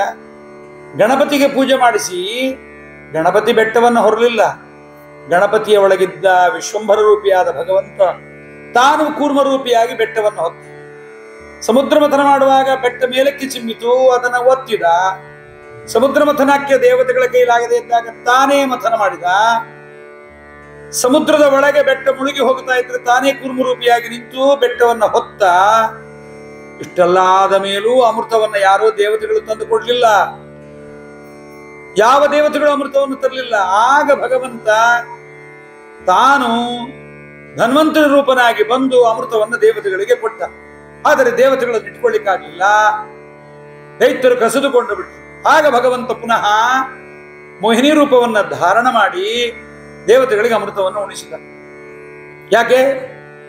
Speaker 1: ಗಣಪತಿಗೆ ಪೂಜೆ ಮಾಡಿಸಿ, ಗಣಪತಿ ಬೆಟ್ಟವನ್ನು ಹೊರಲಿಲ್ಲ, ಗಣಪತಿಯ ಒಳಗಿದ್ದ ವಿಶ್ವಂಭರ ರೂಪಿಯಾದ ಭಗವಂತ ತಾನು ಕೂರ್ಮ ರೂಪಿಯಾಗಿ ಬೆಟ್ಟವನ್ನು ಹೊತ್ತ. ಸಮುದ್ರ ಮಥನ ಮಾಡುವಾಗ ಬೆಟ್ಟ ಮೇಲಕ್ಕೆ ಚಿಮ್ಮಿತು, ಅದನ್ನು ಒತ್ತಿದ. ಸಮುದ್ರ ಮಥನಕ್ಕೆ ದೇವತೆಗಳ ಕೈಲಾಗದೆ ಇದ್ದಾಗ ತಾನೇ ಮಥನ ಮಾಡಿದ. ಸಮುದ್ರದ ಒಳಗೆ ಬೆಟ್ಟ ಮುಳುಗಿ ಹೋಗ್ತಾ ಇದ್ರೆ ತಾನೇ ಕೂರ್ಮರೂಪಿಯಾಗಿ ನಿಂತು ಬೆಟ್ಟವನ್ನು ಹೊತ್ತ. ಇಷ್ಟೆಲ್ಲ ಆದ ಮೇಲೂ ಅಮೃತವನ್ನ ಯಾರೋ ದೇವತೆಗಳು ತಂದು ಕೊಡ್ಲಿಲ್ಲ, ಯಾವ ದೇವತೆಗಳು ಅಮೃತವನ್ನು ತರಲಿಲ್ಲ. ಆಗ ಭಗವಂತ ತಾನು ಧನ್ವಂತರಿ ರೂಪನಾಗಿ ಬಂದು ಅಮೃತವನ್ನು ದೇವತೆಗಳಿಗೆ ಕೊಟ್ಟ. ಆದರೆ ದೇವತೆಗಳನ್ನು ಇಟ್ಕೊಳ್ಳಿಕ್ಕಾಗಲಿಲ್ಲ, ದೈತ್ಯರು ಕಸಿದುಕೊಂಡು ಬಿಟ್ಟರು. ಆಗ ಭಗವಂತ ಪುನಃ ಮೋಹಿನಿ ರೂಪವನ್ನ ಧಾರಣ ಮಾಡಿ ದೇವತೆಗಳಿಗೆ ಅಮೃತವನ್ನು ಉಣಿಸಿದ. ಯಾಕೆ?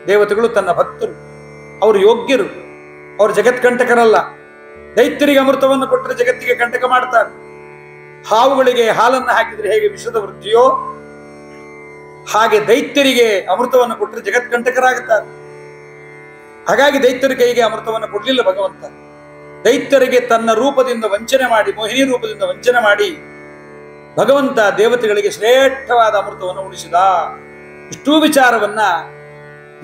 Speaker 1: ದೇವತೆಗಳು ತನ್ನ ಭಕ್ತರು, ಅವರು ಯೋಗ್ಯರು, ಅವರು ಜಗತ್ಕಂಟಕರಲ್ಲ. ದೈತ್ಯರಿಗೆ ಅಮೃತವನ್ನು ಕೊಟ್ಟರೆ ಜಗತ್ತಿಗೆ ಕಂಟಕ ಮಾಡ್ತಾರೆ. ಹಾವುಗಳಿಗೆ ಹಾಲನ್ನು ಹಾಕಿದ್ರೆ ಹೇಗೆ ವಿಷದ ವೃದ್ಧಿಯೋ ಹಾಗೆ ದೈತ್ಯರಿಗೆ ಅಮೃತವನ್ನು ಕೊಟ್ಟರೆ ಜಗತ್ಕಂಟಕರಾಗುತ್ತಾರೆ. ಹಾಗಾಗಿ ದೈತ್ಯರ ಕೈಗೆ ಅಮೃತವನ್ನು ಕೊಡಲಿಲ್ಲ ಭಗವಂತ. ದೈತ್ಯರಿಗೆ ತನ್ನ ರೂಪದಿಂದ ವಂಚನೆ ಮಾಡಿ, ಮೋಹಿನಿ ರೂಪದಿಂದ ವಂಚನೆ ಮಾಡಿ ಭಗವಂತ ದೇವತೆಗಳಿಗೆ ಶ್ರೇಷ್ಠವಾದ ಅಮೃತವನ್ನು ಉಣಿಸಿದ. ಇಷ್ಟೂ ವಿಚಾರವನ್ನ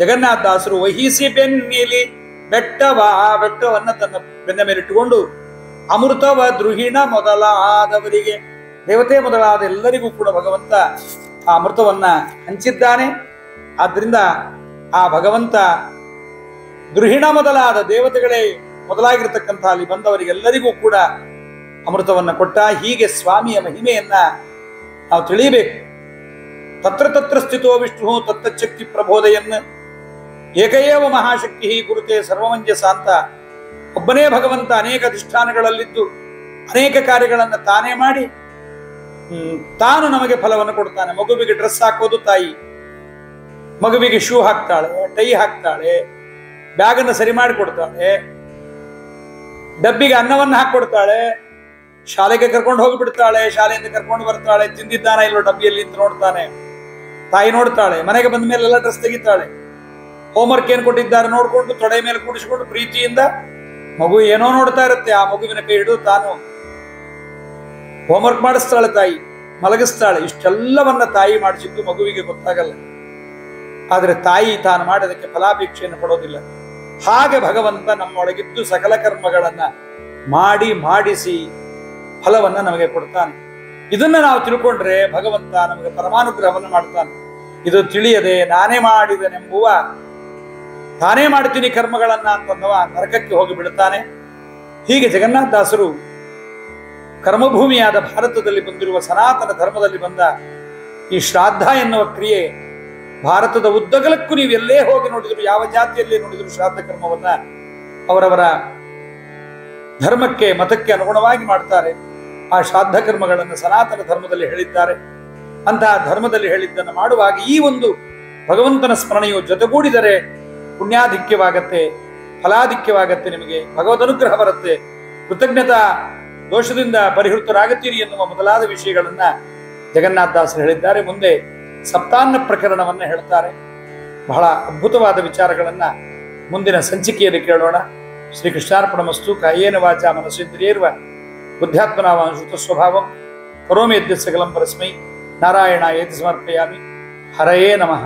Speaker 1: ಜಗನ್ನಾಥದಾಸರು ವಹಿಸಿ ಬೆನ್ನಿಲಿ ಬೆಟ್ಟವ, ಆ ಬೆಟ್ಟವನ್ನ ತನ್ನ ಬೆನ್ನ ಮೇಲಿಟ್ಟುಕೊಂಡು ಅಮೃತವ ದ್ರುಹಿಣ ಮೊದಲಾದವರಿಗೆ, ದೇವತೆ ಮೊದಲಾದ ಎಲ್ಲರಿಗೂ ಕೂಡ ಭಗವಂತ ಆ ಅಮೃತವನ್ನ ಹಂಚಿದ್ದಾನೆ. ಆದ್ರಿಂದ ಆ ಭಗವಂತ ದ್ರುಹಿಣ ಮೊದಲಾದ ದೇವತೆಗಳೇ ಮೊದಲಾಗಿರ್ತಕ್ಕಂಥ ಅಲ್ಲಿ ಬಂದವರಿಗೆಲ್ಲರಿಗೂ ಕೂಡ ಅಮೃತವನ್ನ ಕೊಟ್ಟ. ಹೀಗೆ ಸ್ವಾಮಿಯ ಮಹಿಮೆಯನ್ನ ನಾವು ತಿಳಿಯಬೇಕು. ತತ್ರ ತತ್ರ ಸ್ಥಿತೋ ವಿಷ್ಣು ತತ್ತಚ್ಛಕ್ತಿ ಪ್ರಬೋಧೆಯನ್ನ ಏಕಏವ ಮಹಾಶಕ್ತಿ ಕುರುತೆ ಸರ್ವಮಂಜಸ ಅಂತ ಒಬ್ಬನೇ ಭಗವಂತ ಅನೇಕ ಅಧಿಷ್ಠಾನಗಳಲ್ಲಿದ್ದು ಅನೇಕ ಕಾರ್ಯಗಳನ್ನು ತಾನೇ ಮಾಡಿ ತಾನು ನಮಗೆ ಫಲವನ್ನು ಕೊಡ್ತಾನೆ. ಮಗುವಿಗೆ ಡ್ರೆಸ್ ಹಾಕೋದು ತಾಯಿ, ಮಗುವಿಗೆ ಶೂ ಹಾಕ್ತಾಳೆ, ಟೈ ಹಾಕ್ತಾಳೆ, ಬ್ಯಾಗನ್ನು ಸರಿ ಮಾಡಿ ಕೊಡ್ತಾಳೆ, ಡಬ್ಬಿಗೆ ಅನ್ನವನ್ನು ಹಾಕೊಡ್ತಾಳೆ, ಶಾಲೆಗೆ ಕರ್ಕೊಂಡು ಹೋಗಿಬಿಡ್ತಾಳೆ, ಶಾಲೆಯಿಂದ ಕರ್ಕೊಂಡು ಬರ್ತಾಳೆ, ತಿಂದಿದ್ದಾನ ಇಲ್ಲೋ ಡಬ್ಬಿಯಲ್ಲಿ ಅಂತ ನೋಡ್ತಾನೆ, ತಾಯಿ ನೋಡ್ತಾಳೆ, ಮನೆಗೆ ಬಂದ ಮೇಲೆ ಎಲ್ಲ ಡ್ರೆಸ್ ತೆಗಿತಾಳೆ, ಹೋಮ್ವರ್ಕ್ ಏನ್ ಕೊಟ್ಟಿದ್ದಾರೆ ನೋಡ್ಕೊಂಡು ತೊಡೆ ಮೇಲೆ ಕೂಡಿಸಿಕೊಂಡು ಪ್ರೀತಿಯಿಂದ ಮಗು ಏನೋ ನೋಡ್ತಾ ಇರುತ್ತೆ, ಆ ಮಗುವಿನ ಕೈ ಹಿಡಿದು ತಾನು ಹೋಮ್ವರ್ಕ್ ಮಾಡಿಸ್ತಾಳೆ, ತಾಯಿ ಮಲಗಿಸ್ತಾಳೆ. ಇಷ್ಟೆಲ್ಲವನ್ನ ತಾಯಿ ಮಾಡಿಸಿದ್ದು ಮಗುವಿಗೆ ಗೊತ್ತಾಗಲ್ಲ. ಆದ್ರೆ ತಾಯಿ ತಾನು ಮಾಡೋದಕ್ಕೆ ಫಲಾಪೇಕ್ಷೆಯನ್ನು ಪಡೋದಿಲ್ಲ. ಹಾಗೆ ಭಗವಂತ ನಮ್ಮೊಳಗಿದ್ದು ಸಕಲ ಕರ್ಮಗಳನ್ನ ಮಾಡಿಸಿ ಫಲವನ್ನ ನಮಗೆ ಕೊಡ್ತಾನೆ. ಇದನ್ನ ನಾವು ತಿಳ್ಕೊಂಡ್ರೆ ಭಗವಂತ ನಮಗೆ ಪರಮಾನುಗ್ರಹವನ್ನು ಮಾಡ್ತಾನೆ. ಇದು ತಿಳಿಯದೆ ನಾನೇ ಮಾಡಿದನೆಂಬುವ, ತಾನೇ ಮಾಡ್ತೀನಿ ಕರ್ಮಗಳನ್ನ ಅಂತಂದವ ನರಕಕ್ಕೆ ಹೋಗಿ ಬಿಡುತ್ತಾನೆ. ಹೀಗೆ ಜಗನ್ನಾಥದಾಸರು ಕರ್ಮಭೂಮಿಯಾದ ಭಾರತದಲ್ಲಿ ಬಂದಿರುವ ಸನಾತನ ಧರ್ಮದಲ್ಲಿ ಬಂದ ಈ ಶ್ರಾದ್ದ ಎನ್ನುವ ಕ್ರಿಯೆ ಭಾರತದ ಉದ್ದಗಲಕ್ಕೂ ನೀವು ಎಲ್ಲೇ ಹೋಗಿ ನೋಡಿದ್ರು, ಯಾವ ಜಾತಿಯಲ್ಲಿ ನೋಡಿದ್ರು ಶ್ರಾದ್ದ ಕರ್ಮವನ್ನ ಅವರವರ ಧರ್ಮಕ್ಕೆ ಮತಕ್ಕೆ ಅನುಗುಣವಾಗಿ ಮಾಡ್ತಾರೆ. ಆ ಶ್ರಾದ್ದ ಕರ್ಮಗಳನ್ನು ಸನಾತನ ಧರ್ಮದಲ್ಲಿ ಹೇಳಿದ್ದಾರೆ. ಅಂತಹ ಧರ್ಮದಲ್ಲಿ ಹೇಳಿದ್ದನ್ನು ಮಾಡುವಾಗ ಈ ಒಂದು ಭಗವಂತನ ಸ್ಮರಣೆಯು ಜೊತೆಗೂಡಿದರೆ ಪುಣ್ಯಾಧಿಕ್ಯವಾಗತ್ತೆ, ಫಲಾಧಿಕ್ಯವಾಗತ್ತೆ, ನಿಮಗೆ ಭಗವದ್ ಅನುಗ್ರಹ ಬರುತ್ತೆ, ಕೃತಜ್ಞತಾ ದೋಷದಿಂದ ಪರಿಹೃತರಾಗುತ್ತೀರಿ ಎನ್ನುವ ಮೊದಲಾದ ವಿಷಯಗಳನ್ನ ಜಗನ್ನಾಥದಾಸರು ಹೇಳಿದ್ದಾರೆ. ಮುಂದೆ ಸಪ್ತಾನ್ನ ಪ್ರಕರಣವನ್ನ ಹೇಳ್ತಾರೆ. ಬಹಳ ಅದ್ಭುತವಾದ ವಿಚಾರಗಳನ್ನ ಮುಂದಿನ ಸಂಚಿಕೆಯಲ್ಲಿ ಕೇಳೋಣ. ಶ್ರೀಕೃಷ್ಣಾರ್ಪಣಮಸ್ತು. ಕಾಯೇನ ವಾಚಾ ಮನಸೇಂದ್ರಿಯೇರ್ವ ಬುದ್ಧ್ಯಾತ್ಮನಾವಾನುಸೃತ ಸ್ವಭಾವಂ ಕರೋಮಿ ಯದ್ಯತ್ ಸಕಲಂ ಪರಸ್ಮೈ ನಾರಾಯಣಾಯೇತಿ ಸಮರ್ಪಯಾಮಿ. ಹರಯೇ ನಮಃ.